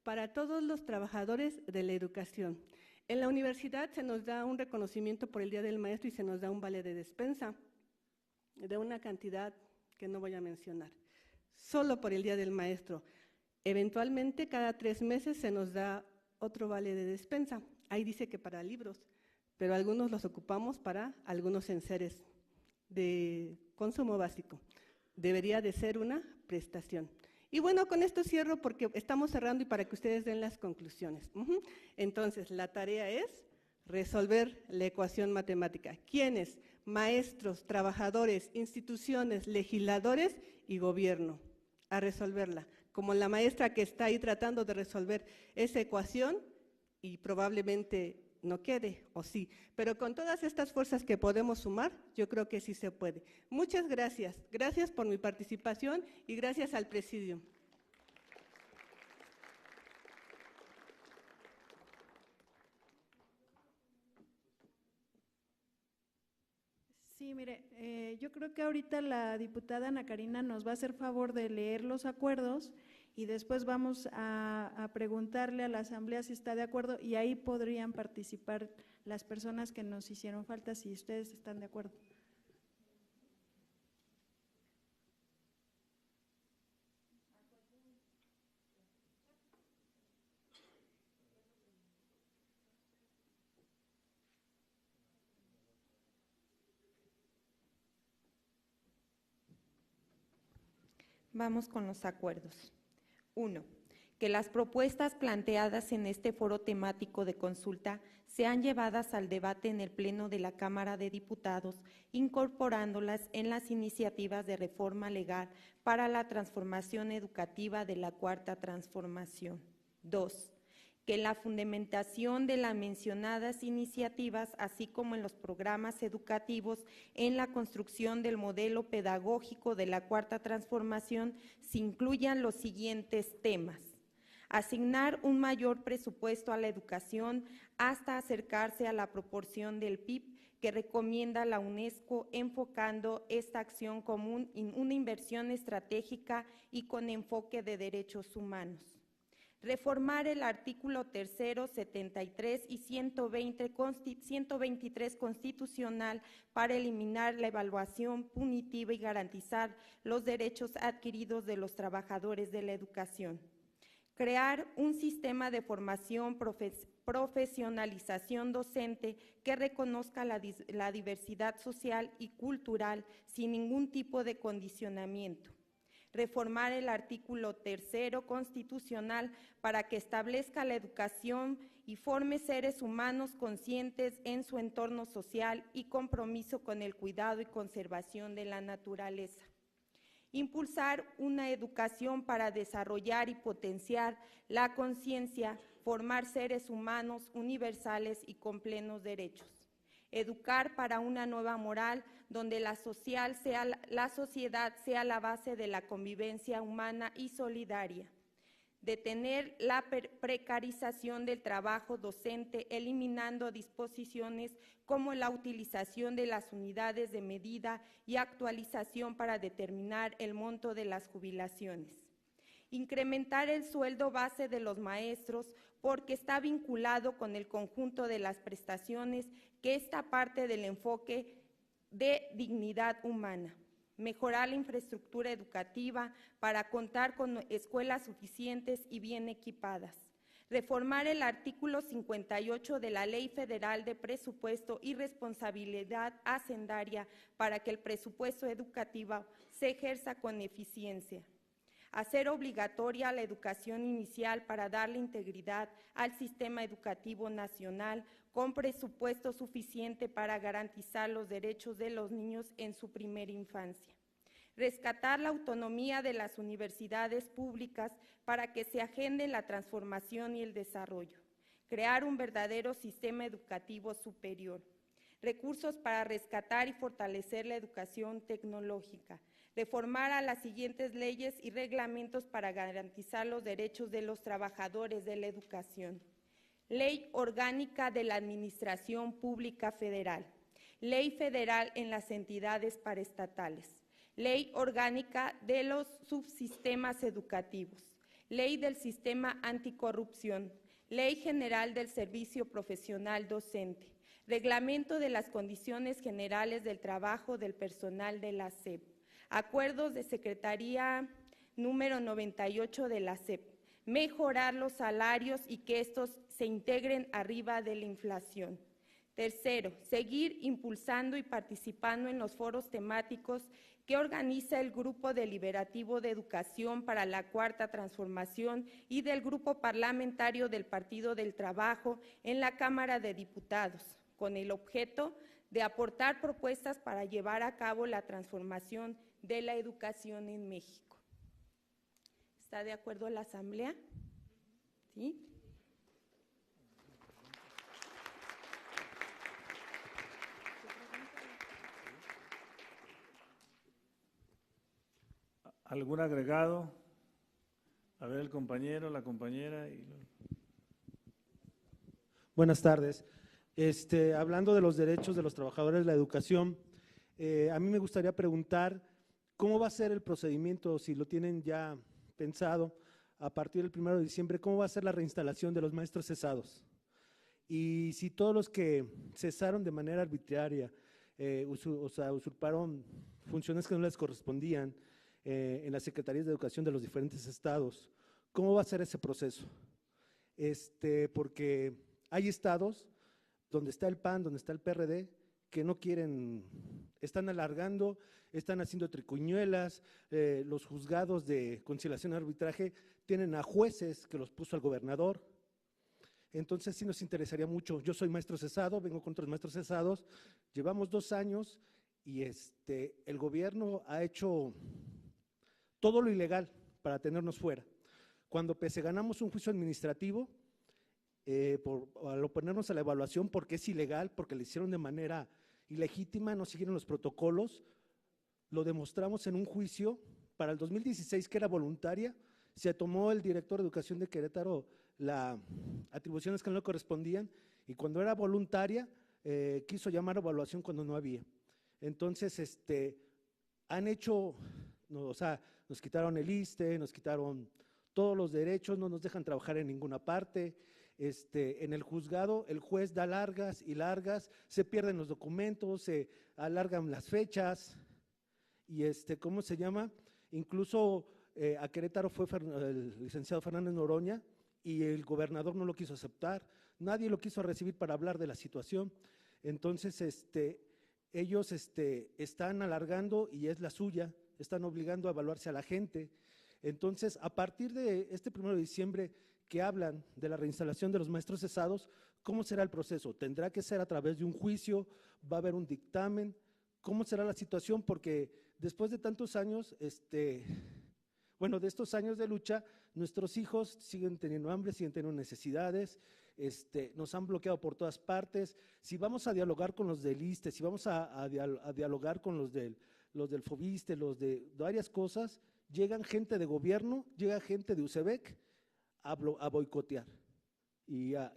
para todos los trabajadores de la educación. En la universidad se nos da un reconocimiento por el Día del Maestro y se nos da un vale de despensa de una cantidad que no voy a mencionar, solo por el Día del Maestro. Eventualmente, cada 3 meses se nos da otro vale de despensa. Ahí dice que para libros, pero algunos los ocupamos para algunos enseres de consumo básico. Debería de ser una prestación. Y bueno, con esto cierro porque estamos cerrando y para que ustedes den las conclusiones. Entonces, la tarea es resolver la ecuación matemática. ¿Quiénes? Maestros, trabajadores, instituciones, legisladores y gobierno. A resolverla. Como la maestra que está ahí tratando de resolver esa ecuación y probablemente no quede, o sí. Pero con todas estas fuerzas que podemos sumar, yo creo que sí se puede. Muchas gracias. Gracias por mi participación y gracias al Presidium. Sí, mire, yo creo que ahorita la diputada Ana Karina nos va a hacer favor de leer los acuerdos y después vamos a preguntarle a la asamblea si está de acuerdo y ahí podrían participar las personas que nos hicieron falta si ustedes están de acuerdo. Vamos con los acuerdos. 1. Que las propuestas planteadas en este foro temático de consulta sean llevadas al debate en el Pleno de la Cámara de Diputados, incorporándolas en las iniciativas de reforma legal para la transformación educativa de la Cuarta Transformación. 2. Que la fundamentación de las mencionadas iniciativas, así como en los programas educativos en la construcción del modelo pedagógico de la Cuarta Transformación, se incluyan los siguientes temas: asignar un mayor presupuesto a la educación hasta acercarse a la proporción del PIB que recomienda la UNESCO, enfocando esta acción como una inversión estratégica y con enfoque de derechos humanos. Reformar el artículo 3, 73 y 123 constitucional para eliminar la evaluación punitiva y garantizar los derechos adquiridos de los trabajadores de la educación. Crear un sistema de formación, profesionalización docente que reconozca la diversidad social y cultural sin ningún tipo de condicionamiento. Reformar el artículo 3 constitucional para que establezca la educación y forme seres humanos conscientes en su entorno social y compromiso con el cuidado y conservación de la naturaleza. Impulsar una educación para desarrollar y potenciar la conciencia, formar seres humanos universales y con plenos derechos. Educar para una nueva moral donde la sociedad sea la base de la convivencia humana y solidaria. Detener la precarización del trabajo docente, eliminando disposiciones como la utilización de las unidades de medida y actualización para determinar el monto de las jubilaciones. Incrementar el sueldo base de los maestros porque está vinculado con el conjunto de las prestaciones, que esta parte del enfoque de dignidad humana. Mejorar la infraestructura educativa para contar con escuelas suficientes y bien equipadas. Reformar el artículo 58 de la Ley Federal de Presupuesto y Responsabilidad Hacendaria para que el presupuesto educativo se ejerza con eficiencia. Hacer obligatoria la educación inicial para darle integridad al sistema educativo nacional con presupuesto suficiente para garantizar los derechos de los niños en su primera infancia. Rescatar la autonomía de las universidades públicas para que se agende la transformación y el desarrollo. Crear un verdadero sistema educativo superior. Recursos para rescatar y fortalecer la educación tecnológica. Reformar a las siguientes leyes y reglamentos para garantizar los derechos de los trabajadores de la educación. Ley Orgánica de la Administración Pública Federal. Ley Federal en las entidades paraestatales. Ley Orgánica de los subsistemas educativos. Ley del Sistema Anticorrupción. Ley General del Servicio Profesional Docente. Reglamento de las condiciones generales del trabajo del personal de la SEP. Acuerdos de Secretaría número 98 de la SEP. Mejorar los salarios y que estos se integren arriba de la inflación. Tercero, seguir impulsando y participando en los foros temáticos que organiza el Grupo Deliberativo de Educación para la Cuarta Transformación y del Grupo Parlamentario del Partido del Trabajo en la Cámara de Diputados, con el objeto de aportar propuestas para llevar a cabo la transformación de la educación en México. ¿Está de acuerdo la Asamblea? ¿Sí? ¿Algún agregado? A ver, el compañero, la compañera. Buenas tardes. Hablando de los derechos de los trabajadores de la educación, a mí me gustaría preguntar cómo va a ser el procedimiento, si lo tienen ya pensado, a partir del 1 de diciembre, cómo va a ser la reinstalación de los maestros cesados. Y si todos los que cesaron de manera arbitraria, usurparon funciones que no les correspondían en las secretarías de educación de los diferentes estados, ¿cómo va a ser ese proceso? Porque hay estados donde está el PAN, donde está el PRD, que no quieren, están alargando, están haciendo tricuñuelas, los juzgados de conciliación y arbitraje tienen a jueces que los puso el gobernador. Entonces sí nos interesaría mucho. Yo soy maestro cesado, vengo con otros maestros cesados, llevamos 2 años y el gobierno ha hecho todo lo ilegal para tenernos fuera. Cuando pese ganamos un juicio administrativo, al oponernos a la evaluación porque es ilegal, porque lo hicieron de manera ilegítima, no siguieron los protocolos, lo demostramos en un juicio para el 2016 que era voluntaria, se tomó el director de Educación de Querétaro las atribuciones que no le correspondían y cuando era voluntaria quiso llamar a evaluación cuando no había. Entonces, han hecho, nos quitaron el ISSSTE, nos quitaron todos los derechos, no nos dejan trabajar en ninguna parte. En el juzgado el juez da largas y largas, se pierden los documentos, se alargan las fechas y ¿cómo se llama? Incluso a Querétaro fue el licenciado Fernández Noroña y el gobernador no lo quiso aceptar, nadie lo quiso recibir para hablar de la situación. Entonces ellos están alargando y es la suya, están obligando a evaluarse a la gente. Entonces, a partir de este 1 de diciembre que hablan de la reinstalación de los maestros cesados, ¿cómo será el proceso? ¿Tendrá que ser a través de un juicio? ¿Va a haber un dictamen? ¿Cómo será la situación? Porque después de tantos años, de estos años de lucha, nuestros hijos siguen teniendo hambre, siguen teniendo necesidades, nos han bloqueado por todas partes. Si vamos a dialogar con los del ISSSTE, si vamos a dialogar con los del FOBISSSTE, los de varias cosas, llegan gente de gobierno, llega gente de UCEBEC a boicotear y a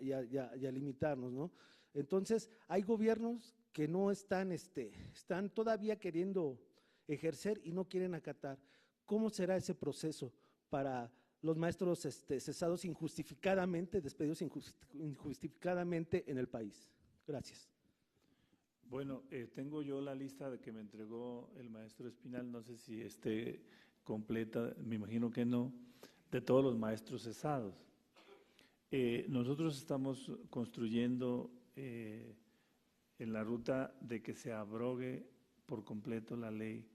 limitarnos, ¿no? Entonces, hay gobiernos que no están todavía queriendo ejercer y no quieren acatar. ¿Cómo será ese proceso para los maestros cesados injustificadamente, despedidos injustificadamente en el país? Gracias. Bueno, tengo yo la lista de que me entregó el maestro Espinal, no sé si esté completa, me imagino que no, de todos los maestros cesados. Nosotros estamos construyendo en la ruta de que se abrogue por completo la ley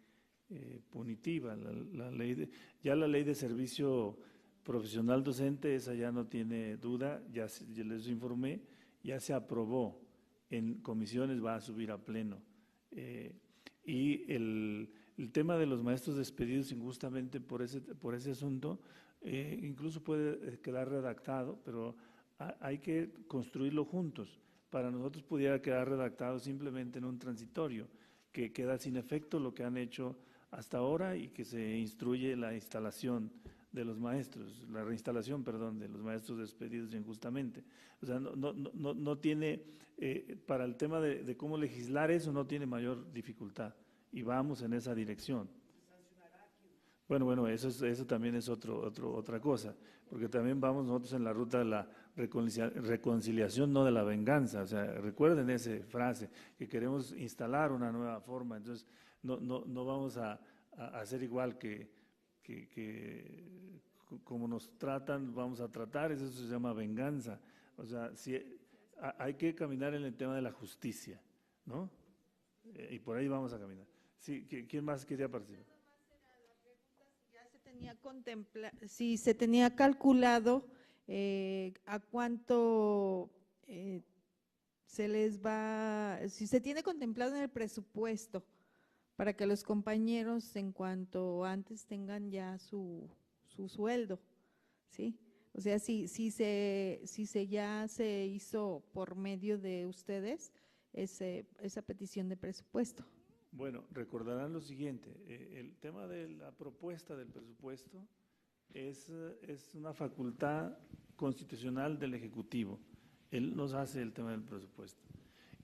punitiva, la ley ya la ley de servicio profesional docente, esa ya no tiene duda, ya les informé, ya se aprobó en comisiones, va a subir a pleno. Y el tema de los maestros despedidos injustamente por ese asunto, incluso puede quedar redactado, pero hay que construirlo juntos. Para nosotros pudiera quedar redactado simplemente en un transitorio, que queda sin efecto lo que han hecho hasta ahora y que se instruye la instalación de los maestros, la reinstalación, perdón, de los maestros despedidos injustamente. O sea, no tiene, para el tema de cómo legislar eso, no tiene mayor dificultad y vamos en esa dirección. Bueno, eso también es otra cosa, porque también vamos nosotros en la ruta de la reconciliación, no de la venganza. O sea, recuerden esa frase, que queremos instalar una nueva forma, entonces no vamos a hacer igual que como nos tratan, vamos a tratar, eso se llama venganza. O sea, hay que caminar en el tema de la justicia, ¿no? Y por ahí vamos a caminar. Sí, ¿quién más quería participar? Si se tenía calculado a cuánto se les va, si se tiene contemplado en el presupuesto para que los compañeros en cuanto antes tengan ya su sueldo, ¿sí? O sea, si ya se hizo por medio de ustedes esa petición de presupuesto. Bueno, recordarán lo siguiente, el tema de la propuesta del presupuesto es una facultad constitucional del Ejecutivo. Él nos hace el tema del presupuesto.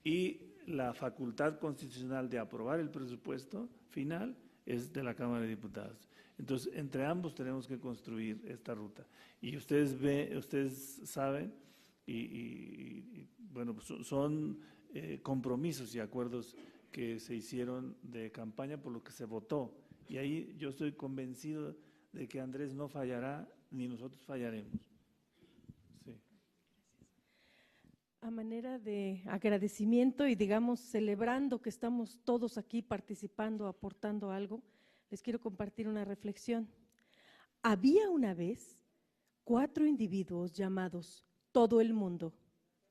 Y la facultad constitucional de aprobar el presupuesto final es de la Cámara de Diputados. Entonces, entre ambos tenemos que construir esta ruta. Y ustedes saben, bueno, pues son compromisos y acuerdos que se hicieron de campaña por lo que se votó. Y ahí yo estoy convencido de que Andrés no fallará, ni nosotros fallaremos. Sí. A manera de agradecimiento y, digamos, celebrando que estamos todos aquí participando, aportando algo, les quiero compartir una reflexión. Había una vez 4 individuos llamados todo el mundo,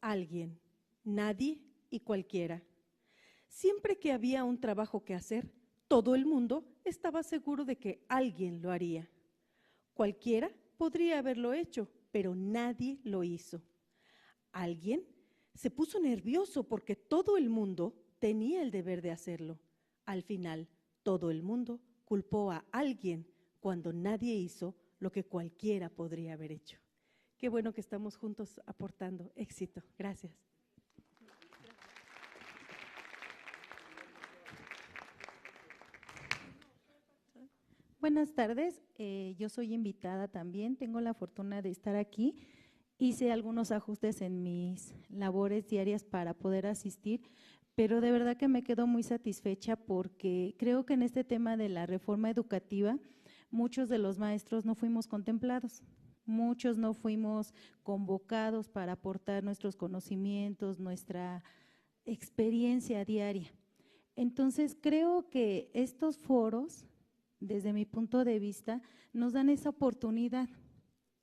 alguien, nadie y cualquiera. Siempre que había un trabajo que hacer, todo el mundo estaba seguro de que alguien lo haría. Cualquiera podría haberlo hecho, pero nadie lo hizo. Alguien se puso nervioso porque todo el mundo tenía el deber de hacerlo. Al final, todo el mundo culpó a alguien cuando nadie hizo lo que cualquiera podría haber hecho. Qué bueno que estamos juntos aportando éxito. Gracias. Buenas tardes, yo soy invitada también, tengo la fortuna de estar aquí. Hice algunos ajustes en mis labores diarias para poder asistir, pero de verdad que me quedo muy satisfecha porque creo que en este tema de la reforma educativa muchos de los maestros no fuimos contemplados, muchos no fuimos convocados para aportar nuestros conocimientos, nuestra experiencia diaria. Entonces creo que estos foros, desde mi punto de vista, nos dan esa oportunidad,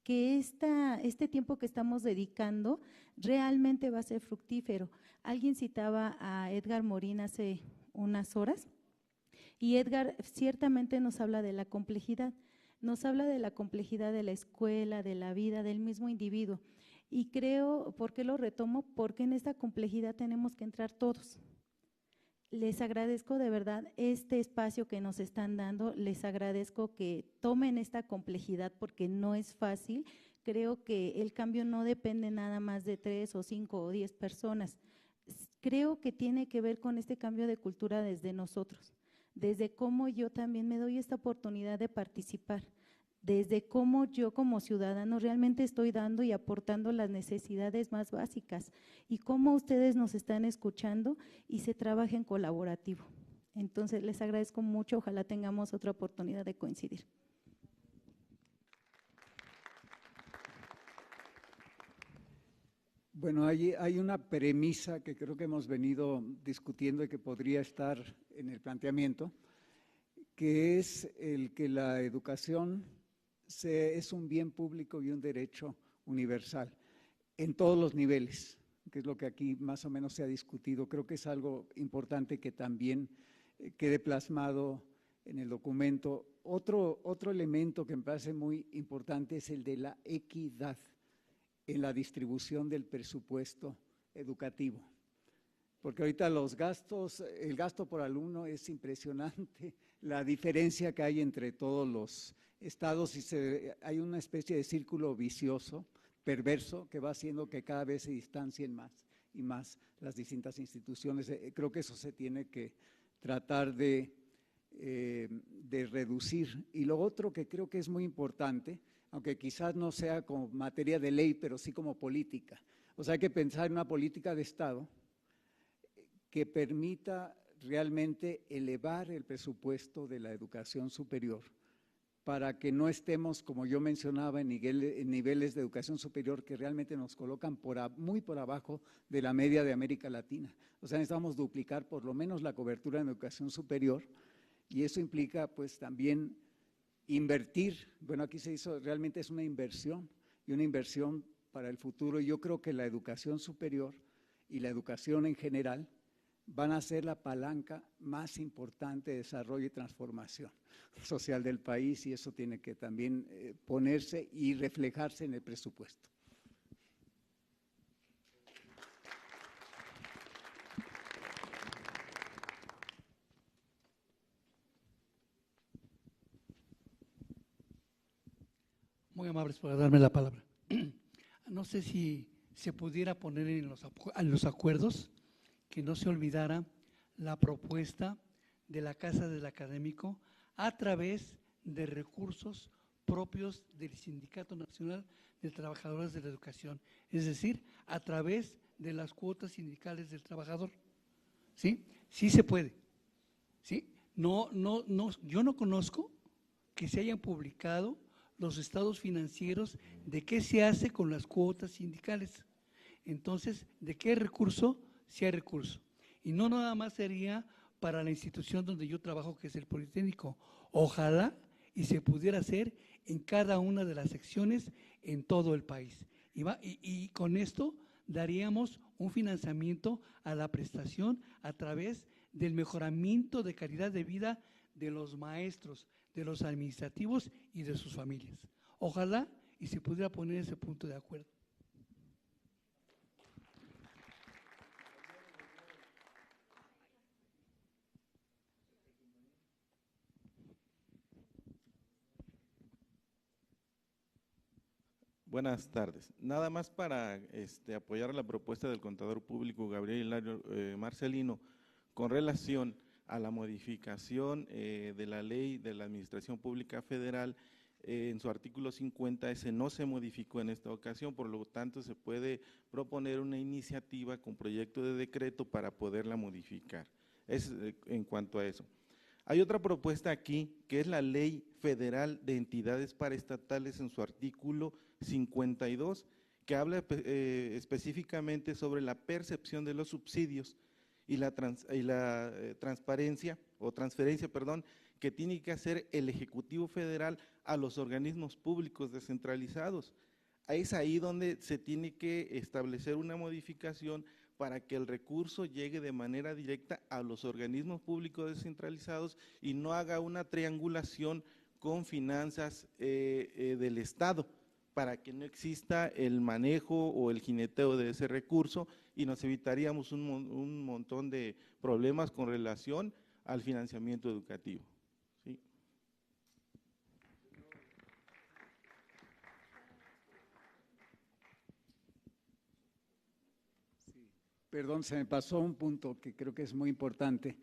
que este tiempo que estamos dedicando realmente va a ser fructífero. Alguien citaba a Edgar Morin hace unas horas, y Edgar ciertamente nos habla de la complejidad, nos habla de la complejidad de la escuela, de la vida, del mismo individuo. Y creo, ¿por qué lo retomo? Porque en esta complejidad tenemos que entrar todos. Les agradezco de verdad este espacio que nos están dando, les agradezco que tomen esta complejidad porque no es fácil. Creo que el cambio no depende nada más de 3 o 5 o 10 personas. Creo que tiene que ver con este cambio de cultura desde nosotros, desde cómo yo también me doy esta oportunidad de participar, desde cómo yo como ciudadano realmente estoy dando y aportando las necesidades más básicas y cómo ustedes nos están escuchando y se trabaja en colaborativo. Entonces, les agradezco mucho, ojalá tengamos otra oportunidad de coincidir. Bueno, hay una premisa que creo que hemos venido discutiendo y que podría estar en el planteamiento, que es el que la educación es un bien público y un derecho universal en todos los niveles, que es lo que aquí más o menos se ha discutido. Creo que es algo importante que también quede plasmado en el documento. Otro elemento que me parece muy importante es el de la equidad en la distribución del presupuesto educativo, porque ahorita el gasto por alumno es impresionante, la diferencia que hay entre todos los estados y hay una especie de círculo vicioso, perverso, que va haciendo que cada vez se distancien más y más las distintas instituciones. Creo que eso se tiene que tratar de reducir. Y lo otro que creo que es muy importante, aunque quizás no sea como materia de ley, pero sí como política. O sea, hay que pensar en una política de Estado que permita realmente elevar el presupuesto de la educación superior para que no estemos, como yo mencionaba, en niveles de educación superior que realmente nos colocan muy por abajo de la media de América Latina. O sea, necesitamos duplicar por lo menos la cobertura en educación superior y eso implica pues también invertir. Bueno, aquí se hizo, realmente es una inversión y una inversión para el futuro. Yo creo que la educación superior y la educación en general van a ser la palanca más importante de desarrollo y transformación social del país y eso tiene que también ponerse y reflejarse en el presupuesto. Muy amables por darme la palabra. No sé si se pudiera poner en los acuerdos que no se olvidara la propuesta de la Casa del Académico a través de recursos propios del Sindicato Nacional de Trabajadores de la Educación, es decir, a través de las cuotas sindicales del trabajador. ¿Sí? Sí se puede. ¿Sí? No, yo no conozco que se hayan publicado los estados financieros de qué se hace con las cuotas sindicales. Entonces, ¿de qué recurso? Si hay recurso. Y no nada más sería para la institución donde yo trabajo, que es el Politécnico. Ojalá y se pudiera hacer en cada una de las secciones en todo el país. Y con esto daríamos un financiamiento a la prestación a través del mejoramiento de calidad de vida de los maestros, de los administrativos y de sus familias. Ojalá y se pudiera poner ese punto de acuerdo. Buenas tardes. Nada más para apoyar la propuesta del contador público Gabriel Hilario Marcelino con relación a la modificación de la ley de la Administración Pública Federal. En su artículo 50, ese no se modificó en esta ocasión, por lo tanto se puede proponer una iniciativa con proyecto de decreto para poderla modificar. Es en cuanto a eso. Hay otra propuesta aquí, que es la Ley Federal de Entidades Paraestatales en su artículo 52, que habla específicamente sobre la percepción de los subsidios y la transferencia que tiene que hacer el Ejecutivo Federal a los organismos públicos descentralizados. Es ahí donde se tiene que establecer una modificación para que el recurso llegue de manera directa a los organismos públicos descentralizados y no haga una triangulación con finanzas del Estado, para que no exista el manejo o el jineteo de ese recurso y nos evitaríamos un montón de problemas con relación al financiamiento educativo. ¿Sí? Perdón, se me pasó un punto que creo que es muy importante.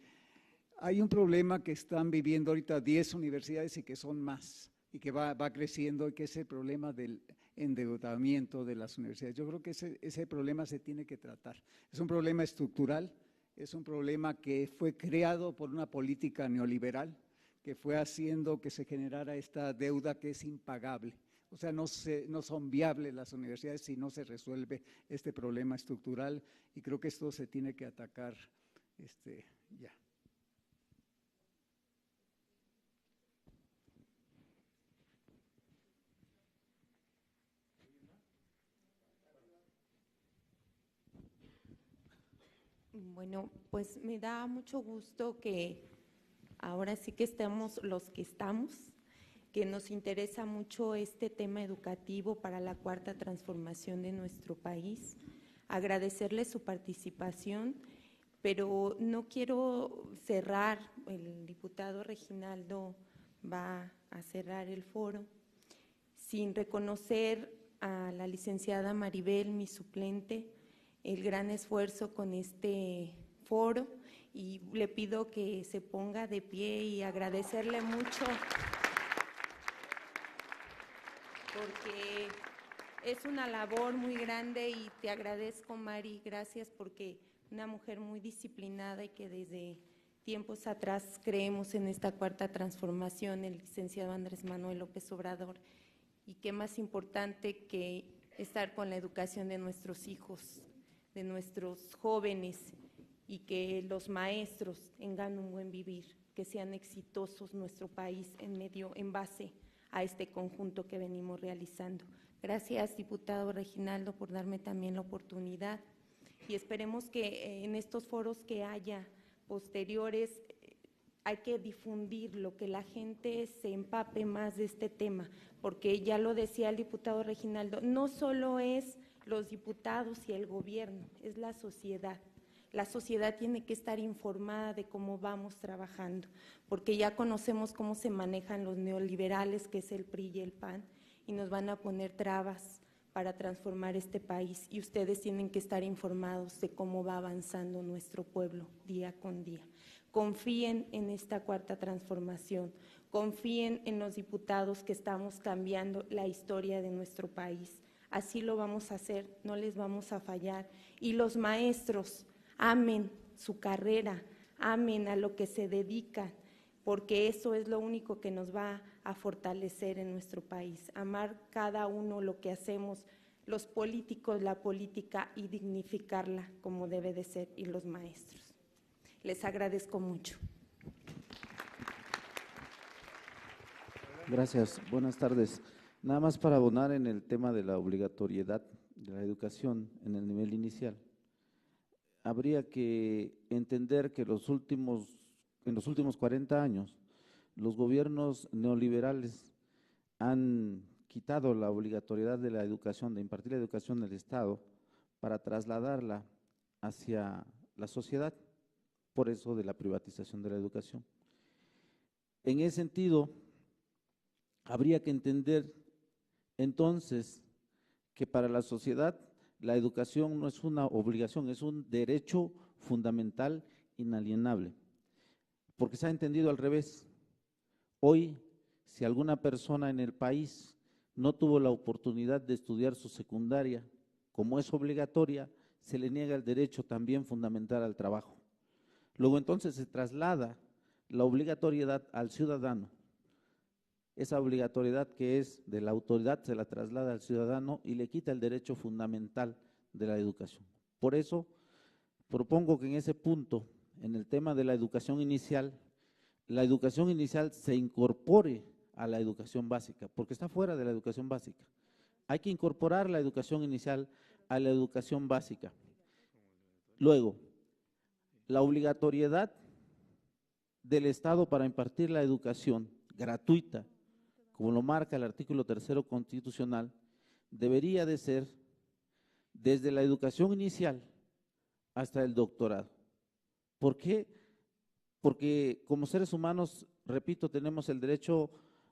Hay un problema que están viviendo ahorita 10 universidades y que son más, y que va creciendo, y que es el problema del endeudamiento de las universidades. Yo creo que ese problema se tiene que tratar. Es un problema estructural, es un problema que fue creado por una política neoliberal, que fue haciendo que se generara esta deuda que es impagable. O sea, no son viables las universidades si no se resuelve este problema estructural, y creo que esto se tiene que atacar ya. Bueno, pues me da mucho gusto que ahora sí que estemos los que estamos, que nos interesa mucho este tema educativo para la cuarta transformación de nuestro país. Agradecerle su participación, pero no quiero cerrar, el diputado Reginaldo va a cerrar el foro, sin reconocer a la licenciada Maribel, mi suplente, el gran esfuerzo con este foro, y le pido que se ponga de pie y agradecerle mucho, porque es una labor muy grande, y te agradezco, Mari, gracias, porque una mujer muy disciplinada y que desde tiempos atrás creemos en esta cuarta transformación, el licenciado Andrés Manuel López Obrador, y qué más importante que estar con la educación de nuestros hijos, de nuestros jóvenes, y que los maestros tengan un buen vivir, que sean exitosos nuestro país en base a este conjunto que venimos realizando. Gracias, diputado Reginaldo, por darme también la oportunidad, y esperemos que en estos foros que haya posteriores hay que difundirlo, que la gente se empape más de este tema, porque ya lo decía el diputado Reginaldo, no solo es los diputados y el gobierno, es la sociedad. La sociedad tiene que estar informada de cómo vamos trabajando, porque ya conocemos cómo se manejan los neoliberales, que es el PRI y el PAN, y nos van a poner trabas para transformar este país, y ustedes tienen que estar informados de cómo va avanzando nuestro pueblo día con día. Confíen en esta cuarta transformación, Confíen en los diputados que estamos cambiando la historia de nuestro país. Así lo vamos a hacer, no les vamos a fallar. Y los maestros, amen su carrera, amen a lo que se dedican, porque eso es lo único que nos va a fortalecer en nuestro país. Amar cada uno lo que hacemos, los políticos, la política, y dignificarla como debe de ser, y los maestros. Les agradezco mucho. Gracias, buenas tardes. Nada más para abonar en el tema de la obligatoriedad de la educación en el nivel inicial. Habría que entender que en los últimos 40 años, los gobiernos neoliberales han quitado la obligatoriedad de la educación, de impartir la educación del Estado, para trasladarla hacia la sociedad, por eso de la privatización de la educación. En ese sentido, habría que entender entonces que para la sociedad la educación no es una obligación, es un derecho fundamental inalienable, porque se ha entendido al revés. Hoy, si alguna persona en el país no tuvo la oportunidad de estudiar su secundaria, como es obligatoria, se le niega el derecho también fundamental al trabajo. Luego entonces se traslada la obligatoriedad al ciudadano. Esa obligatoriedad que es de la autoridad se la traslada al ciudadano y le quita el derecho fundamental de la educación. Por eso propongo que en ese punto, en el tema de la educación inicial se incorpore a la educación básica, porque está fuera de la educación básica. Hay que incorporar la educación inicial a la educación básica. Luego, la obligatoriedad del Estado para impartir la educación gratuita, como lo marca el artículo 3º constitucional, debería de ser desde la educación inicial hasta el doctorado. ¿Por qué? Porque como seres humanos, repito, tenemos el derecho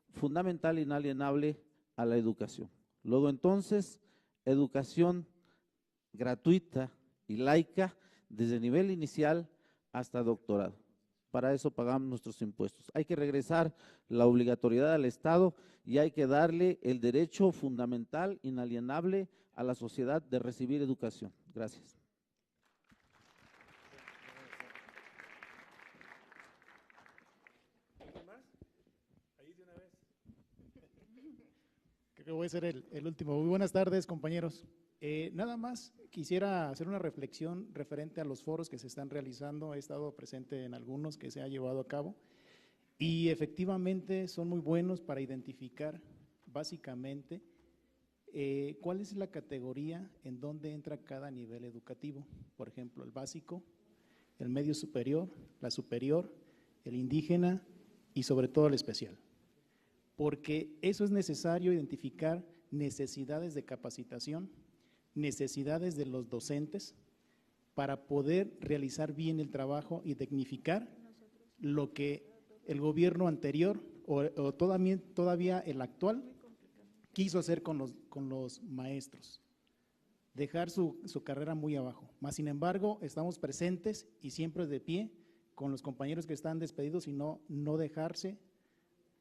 fundamental e inalienable a la educación. Luego entonces, educación gratuita y laica desde nivel inicial hasta doctorado. Para eso pagamos nuestros impuestos. Hay que regresar la obligatoriedad al Estado y hay que darle el derecho fundamental, inalienable a la sociedad de recibir educación. Gracias. Creo que voy a ser el último. Muy buenas tardes, compañeros. Nada más quisiera hacer una reflexión referente a los foros que se están realizando. He estado presente en algunos que se ha llevado a cabo y efectivamente son muy buenos para identificar básicamente cuál es la categoría en donde entra cada nivel educativo. Por ejemplo, el básico, el medio superior, la superior, el indígena y sobre todo el especial. Porque eso es necesario identificar necesidades de capacitación, necesidades de los docentes para poder realizar bien el trabajo y dignificar lo que el gobierno anterior o todavía el actual quiso hacer con los maestros, dejar su carrera muy abajo. Mas, sin embargo, estamos presentes y siempre de pie con los compañeros que están despedidos y no dejarse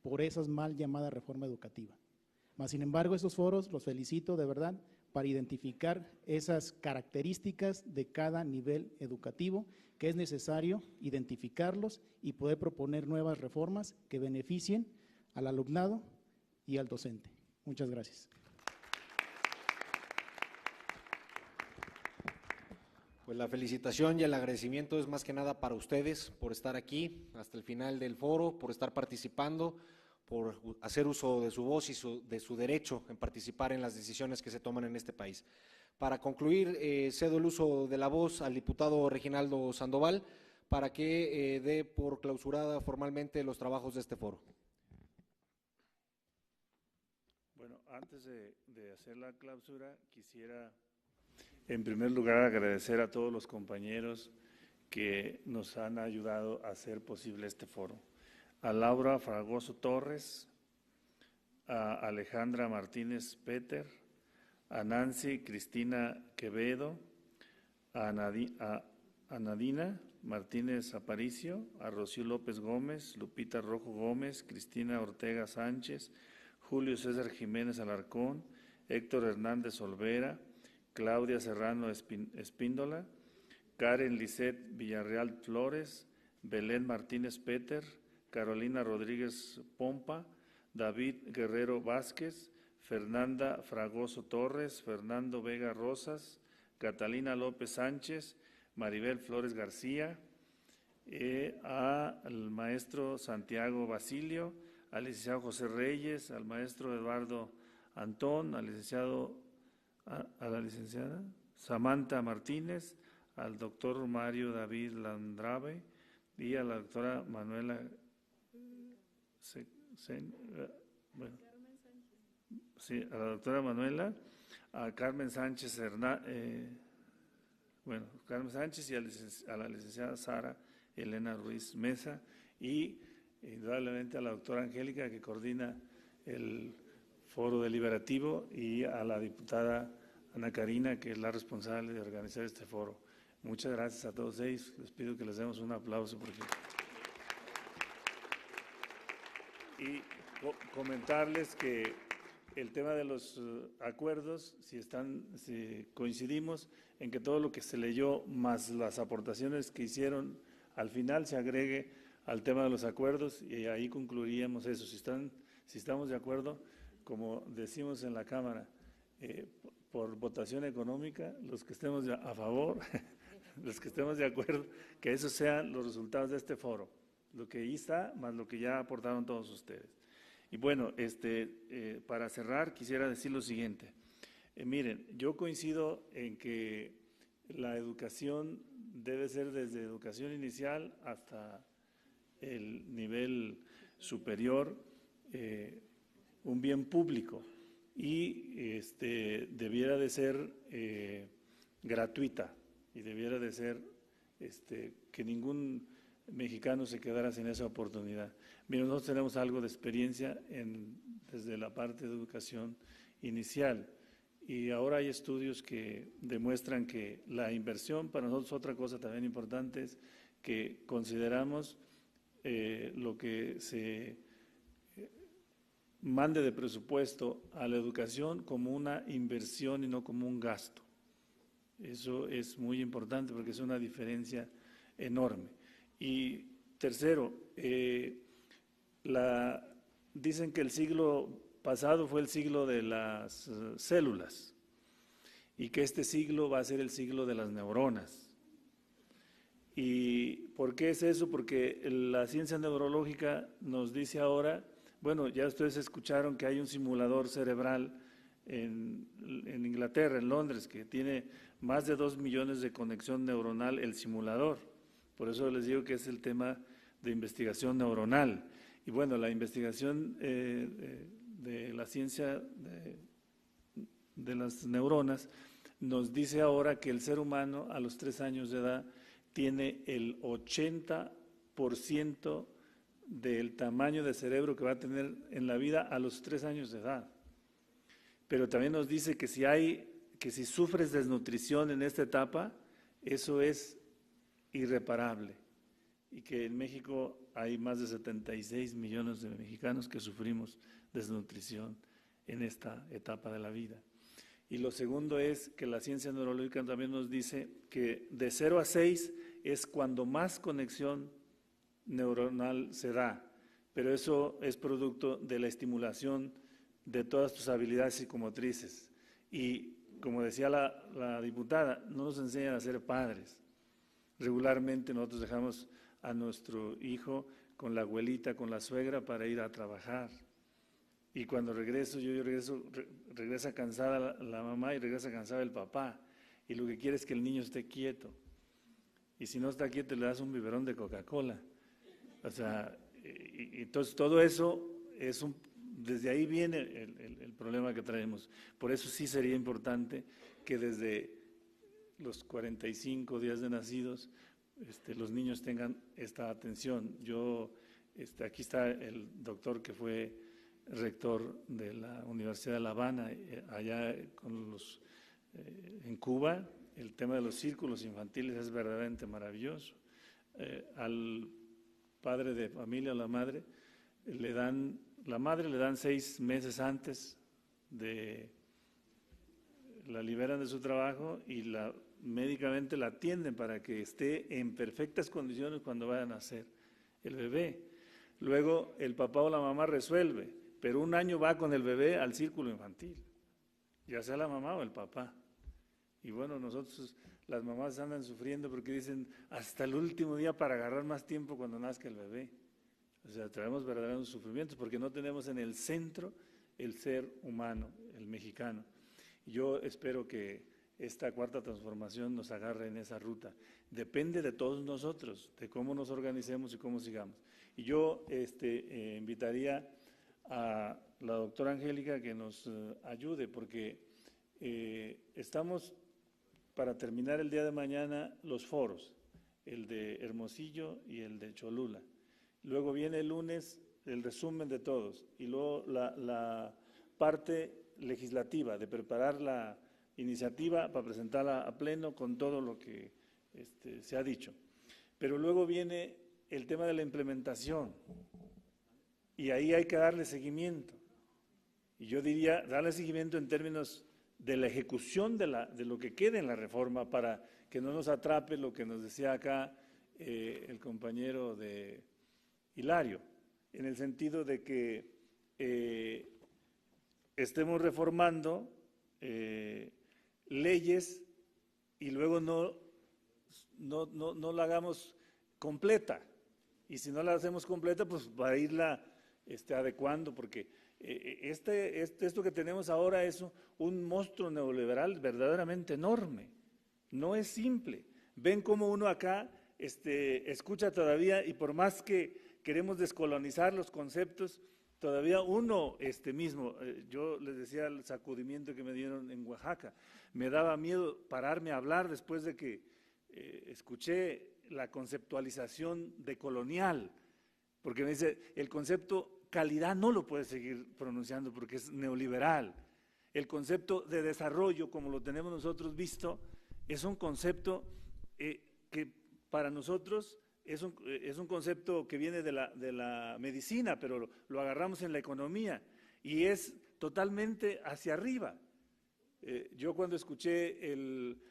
por esas mal llamadas reforma educativa. Mas, sin embargo, esos foros los felicito de verdad para identificar esas características de cada nivel educativo, que es necesario identificarlos y poder proponer nuevas reformas que beneficien al alumnado y al docente. Muchas gracias. Pues la felicitación y el agradecimiento es más que nada para ustedes por estar aquí hasta el final del foro, por estar participando, por hacer uso de su voz y de su derecho en participar en las decisiones que se toman en este país. Para concluir, cedo el uso de la voz al diputado Reginaldo Sandoval para que dé por clausurada formalmente los trabajos de este foro. Bueno, antes de hacer la clausura, quisiera en primer lugar agradecer a todos los compañeros que nos han ayudado a hacer posible este foro. A Laura Fragoso Torres, a Alejandra Martínez Peter, a Nancy Cristina Quevedo, a Nadina Martínez Aparicio, a Rocío López Gómez, Lupita Rojo Gómez, Cristina Ortega Sánchez, Julio César Jiménez Alarcón, Héctor Hernández Olvera, Claudia Serrano Espíndola, Karen Lisset Villarreal Flores, Belén Martínez Peter, Carolina Rodríguez Pompa, David Guerrero Vázquez, Fernanda Fragoso Torres, Fernando Vega Rosas, Catalina López Sánchez, Maribel Flores García, al maestro Santiago Basilio, al licenciado José Reyes, al maestro Eduardo Antón, a la licenciada Samantha Martínez, al doctor Mario David Landrave y a la doctora Manuela a la doctora Manuela, a Carmen Sánchez Carmen Sánchez y a la licenciada Sara Elena Ruiz Mesa y indudablemente a la doctora Angélica, que coordina el foro deliberativo, y a la diputada Ana Karina, que es la responsable de organizar este foro. Muchas gracias a todos ellos. Les pido que les demos un aplauso y comentarles que el tema de los acuerdos, si coincidimos en que todo lo que se leyó más las aportaciones que hicieron al final se agregue al tema de los acuerdos, y ahí concluiríamos eso. Si estamos de acuerdo, como decimos en la Cámara, por votación económica, los que estemos a favor, los que estemos de acuerdo, que esos sean los resultados de este foro, lo que ahí está, más lo que ya aportaron todos ustedes. Y bueno, para cerrar, quisiera decir lo siguiente. Miren, yo coincido en que la educación debe ser desde educación inicial hasta el nivel superior, un bien público, y debiera de ser gratuita, y debiera de ser que ningún mexicano se quedara sin esa oportunidad. Mira, nosotros tenemos algo de experiencia desde la parte de educación inicial, y ahora hay estudios que demuestran que la inversión, para nosotros otra cosa también importante es que consideramos lo que se mande de presupuesto a la educación como una inversión y no como un gasto. Eso es muy importante porque es una diferencia enorme. Y tercero, dicen que el siglo pasado fue el siglo de las células y que este siglo va a ser el siglo de las neuronas. ¿Y por qué es eso? Porque la ciencia neurológica nos dice ahora, bueno, ya ustedes escucharon que hay un simulador cerebral en Inglaterra, en Londres, que tiene más de 2 millones de conexión neuronal el simulador. Por eso les digo que es el tema de investigación neuronal. Y bueno, la investigación de la ciencia de las neuronas nos dice ahora que el ser humano a los 3 años de edad tiene el 80% del tamaño de cerebro que va a tener en la vida a los 3 años de edad. Pero también nos dice que si sufres desnutrición en esta etapa, eso es irreparable, y que en México hay más de 76 millones de mexicanos que sufrimos desnutrición en esta etapa de la vida. Y lo segundo es que la ciencia neurológica también nos dice que de 0 a 6 es cuando más conexión neuronal se da, pero eso es producto de la estimulación de todas tus habilidades psicomotrices. Y como decía la diputada, no nos enseñan a ser padres. Regularmente nosotros dejamos a nuestro hijo con la abuelita, con la suegra para ir a trabajar. Y cuando regresa cansada la mamá y regresa cansada el papá. Y lo que quiere es que el niño esté quieto. Y si no está quieto le das un biberón de Coca-Cola. O sea, y entonces todo eso desde ahí viene el problema que traemos. Por eso sí sería importante que desde los 45 días de nacidos los niños tengan esta atención. Aquí está el doctor que fue rector de la Universidad de La Habana, allá en Cuba. El tema de los círculos infantiles es verdaderamente maravilloso. al padre de familia o la madre, la madre le dan 6 meses antes la liberan de su trabajo y médicamente la atienden para que esté en perfectas condiciones cuando vaya a nacer el bebé. Luego el papá o la mamá resuelve, pero 1 año va con el bebé al círculo infantil, ya sea la mamá o el papá. Y bueno, nosotros, las mamás andan sufriendo porque dicen hasta el último día para agarrar más tiempo cuando nazca el bebé. O sea, traemos verdaderos sufrimientos porque no tenemos en el centro el ser humano, el mexicano. Yo espero que esta cuarta transformación nos agarre en esa ruta. Depende de todos nosotros, de cómo nos organicemos y cómo sigamos. Y yo invitaría a la doctora Angélica que nos ayude, porque estamos para terminar el día de mañana los foros, el de Hermosillo y el de Cholula. Luego viene el lunes el resumen de todos y luego la parte legislativa de preparar la iniciativa para presentarla a pleno con todo lo que se ha dicho. Pero luego viene el tema de la implementación y ahí hay que darle seguimiento. Y yo diría darle seguimiento en términos de la ejecución de lo que quede en la reforma para que no nos atrape lo que nos decía acá el compañero de Hilario, en el sentido de que estemos reformando leyes y luego no la hagamos completa. Y si no la hacemos completa, pues va a irla adecuando, porque esto que tenemos ahora es un monstruo neoliberal verdaderamente enorme. No es simple. Ven cómo uno acá escucha todavía, y por más que queremos descolonizar los conceptos, todavía uno mismo, yo les decía el sacudimiento que me dieron en Oaxaca, me daba miedo pararme a hablar después de que escuché la conceptualización de colonial, porque me dice, el concepto calidad no lo puede seguir pronunciando porque es neoliberal. El concepto de desarrollo, como lo tenemos nosotros visto, es un concepto que para nosotros es un concepto que viene de la medicina, pero lo agarramos en la economía y es totalmente hacia arriba. Yo cuando escuché el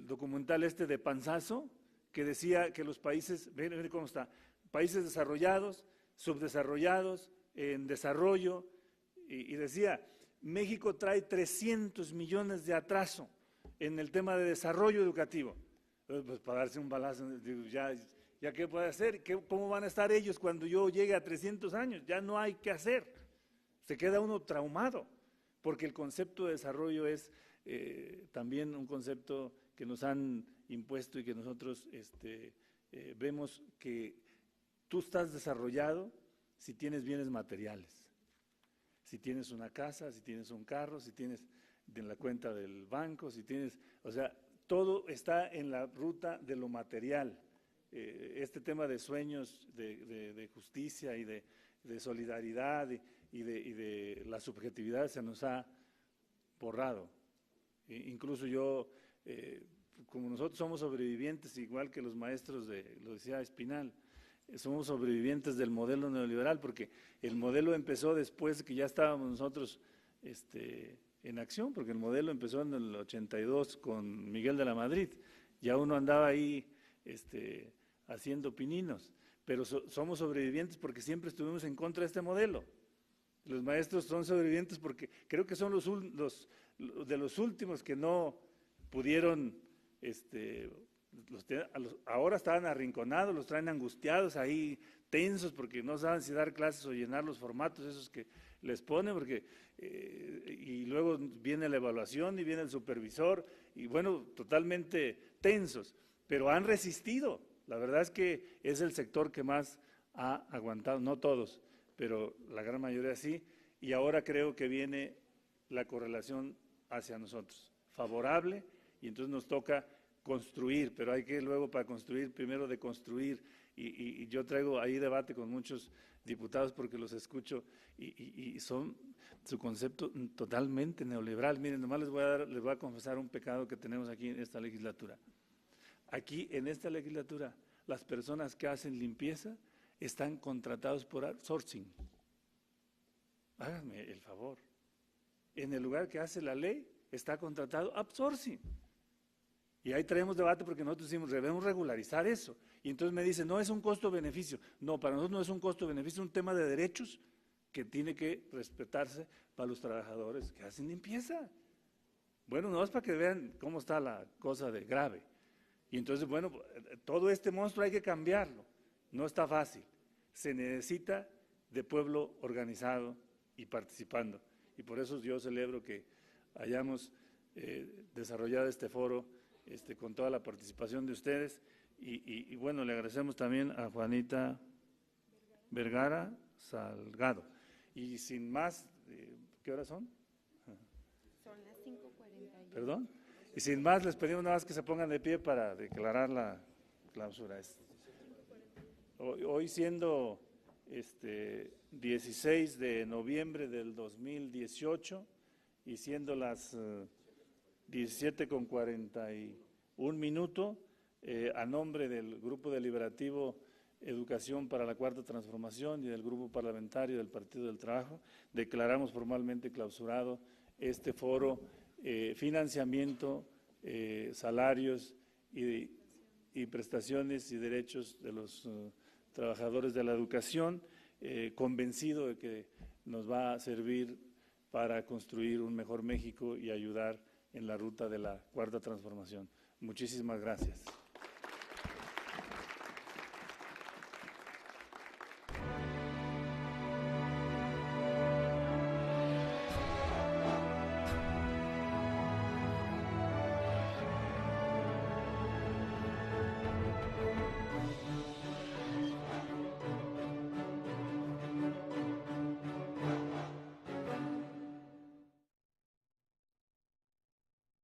documental de Panzazo, que decía que los países, ven cómo está, países desarrollados, subdesarrollados, en desarrollo, y decía, México trae 300 millones de atraso en el tema de desarrollo educativo. Pues para darse un balazo, digo, ya qué puede hacer, ¿cómo van a estar ellos cuando yo llegue a 300 años? Ya no hay qué hacer, se queda uno traumado, porque el concepto de desarrollo es también un concepto que nos han impuesto y que nosotros vemos que tú estás desarrollado si tienes bienes materiales, si tienes una casa, si tienes un carro, si tienes en la cuenta del banco, si tienes, o sea, todo está en la ruta de lo material. Este tema de sueños, de justicia y de solidaridad y de la subjetividad se nos ha borrado. Incluso yo, como nosotros somos sobrevivientes, igual que los maestros lo decía Espinal, somos sobrevivientes del modelo neoliberal, porque el modelo empezó después de que ya estábamos nosotros en acción, porque el modelo empezó en el 82 con Miguel de la Madrid, ya uno andaba ahí haciendo pininos, pero somos sobrevivientes porque siempre estuvimos en contra de este modelo. Los maestros son sobrevivientes porque creo que son de los últimos que no pudieron, ahora estaban arrinconados, los traen angustiados ahí, tensos, porque no saben si dar clases o llenar los formatos esos que les ponen, porque y luego viene la evaluación y viene el supervisor, y bueno, totalmente tensos, pero han resistido. La verdad es que es el sector que más ha aguantado, no todos, pero la gran mayoría sí, y ahora creo que viene la correlación hacia nosotros, favorable, y entonces nos toca construir, pero hay que luego para construir, primero deconstruir, y yo traigo ahí debate con muchos diputados porque los escucho y son su concepto totalmente neoliberal. Miren, nomás les voy a confesar un pecado que tenemos aquí en esta legislatura. Aquí en esta legislatura las personas que hacen limpieza están contratados por outsourcing. Háganme el favor. En el lugar que hace la ley está contratado outsourcing. Y ahí traemos debate porque nosotros decimos, debemos regularizar eso. Y entonces me dicen, no, es un costo-beneficio. No, para nosotros no es un costo-beneficio, es un tema de derechos que tiene que respetarse para los trabajadores que hacen limpieza. Bueno, no es para que vean cómo está la cosa de grave. Y entonces, bueno, todo este monstruo hay que cambiarlo. No está fácil. Se necesita de pueblo organizado y participando. Y por eso yo celebro que hayamos desarrollado este foro con toda la participación de ustedes. Y bueno, le agradecemos también a Juanita Vergara Salgado. Y sin más, ¿qué horas son? Son las 5:41. ¿Perdón? Y sin más, les pedimos nada más que se pongan de pie para declarar la clausura. Hoy siendo 16 de noviembre del 2018 y siendo las 17:41, a nombre del Grupo Deliberativo Educación para la Cuarta Transformación y del Grupo Parlamentario del Partido del Trabajo, declaramos formalmente clausurado este foro, financiamiento, salarios y prestaciones y derechos de los trabajadores de la educación, convencido de que nos va a servir para construir un mejor México y ayudar en la ruta de la Cuarta Transformación. Muchísimas gracias.